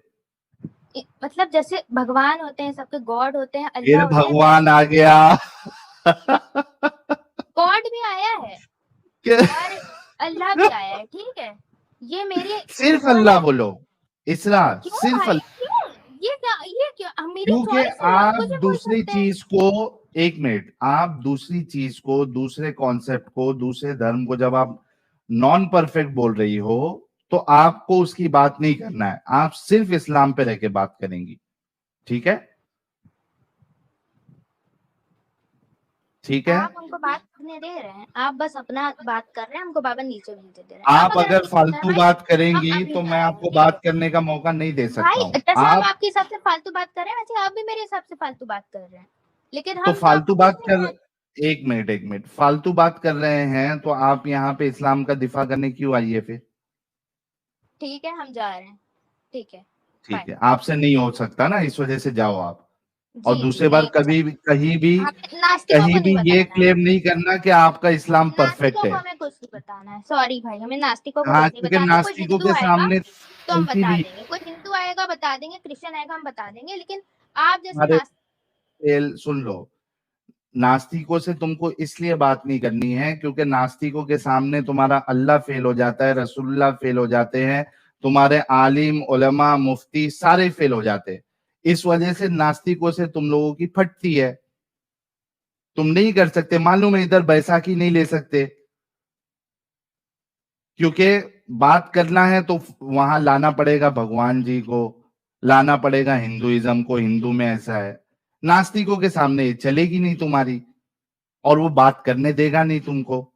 S5: मतलब जैसे भगवान होते हैं, सबके गॉड होते हैं,
S2: फिर
S5: अल्लाह होते हैं,
S2: भगवान आ गया।
S5: गॉड भी आया है और अल्लाह भी आया है, ठीक है? ये मेरी
S2: सिर्फ
S5: वो
S2: अल्लाह
S5: है।
S2: बोलो, इसरा
S5: क्यों
S2: सिर्फ
S5: भाई,
S2: अल्लाह।
S5: क्यों? ये क्या मेरी
S2: क्योंकि
S5: चॉइस है, आप
S2: आप
S5: कुछ भी बोल
S2: दूसरी
S5: सकते हैं।
S2: चीज को, एक मिनट, आप दूसरी चीज को, दूसरे कॉन्सेप्ट को, दूसरे धर्म को जब आप नॉन परफेक्ट बोल रही हो तो आपको उसकी बात नहीं करना है, आप सिर्फ इस्लाम पे रह के बात करेंगी, ठीक है? ठीक है।
S5: आप हमको बात करने दे रहे हैं, आप बस अपना बात कर रहे हैं, हमको बाबा नीचे भेज दे रहे हैं।
S2: आप अगर फालतू बात करेंगी
S5: हम अभी
S2: तो
S5: जा
S2: मैं
S5: रहे हैं,
S2: आपको
S5: ठीक है?
S2: बात करने का मौका नहीं दे सकता
S5: भाई
S2: हूँ।
S5: जैसे हम
S2: आप
S5: आपके हिसाब से फालतू बात कर रहे हैं, वैसे आप भी मेरे हिसाब से फालतू बात कर रहे हैं, लेकिन
S2: तो
S5: हम तो
S2: फालतू
S5: आपको कुछ
S2: बात
S5: नहीं
S2: कर,
S5: कह।
S2: एक मिनट, फालतू बात कर रहे हैं तो आप यहाँ पे इस्लाम का दिफा करने क्यों आई है फिर?
S5: ठीक है, हम जा रहे हैं, ठीक है,
S2: ठीक
S5: बाय।
S2: है, आपसे नहीं हो सकता ना, इस वजह से जाओ आप। और
S5: जी जी,
S2: दूसरी बार
S5: नहीं हो
S2: कभी भी,
S5: सकता। हमें नास्तिकों को
S2: कहीं भी
S5: नहीं
S2: ये
S5: बताना है,
S2: क्लेम नहीं करना कि आपका इस्लाम परफेक्ट
S5: नास्तिकों को
S2: है।
S5: हमें कुछ नहीं बताना है। सॉरी भाई, हमें नास्तिकों को
S2: हाँ,
S5: कुछ नहीं
S2: क्योंकि
S5: बताना है। कोई
S2: नास्तिकों
S5: हिंदू
S2: के
S5: आएगा
S2: सामने
S5: तो हम
S2: चलती
S5: बता
S2: भी,
S5: देंगे, कोई हिंदू आएगा बता देंगे, क्रिश्चियन आएगा हम बता देंगे, लेकिन आप जैसे
S2: अरे
S5: नास्तिक।
S2: सुन लो, नास्तिकों से तुमको इसलिए बात नहीं करनी है क्योंकि नास्तिकों के सामने तुम्हारा अल्लाह फेल हो जाता है, रसूलुल्लाह फेल हो जाते हैं, तुम्हारे आलिम उलमा मुफ्ती सारे फेल हो जाते हैं। इस वजह से नास्तिकों से तुम लोगों की फटती है, तुम नहीं कर सकते। मालूम है इधर बैसाखी नहीं ले सकते क्योंकि बात करना है तो वहां लाना पड़ेगा भगवान जी को, लाना पड़ेगा हिंदुइज्म को, हिंदू में ऐसा है। नास्तिकों के सामने ये चलेगी नहीं तुम्हारी, और वो बात करने देगा नहीं तुमको।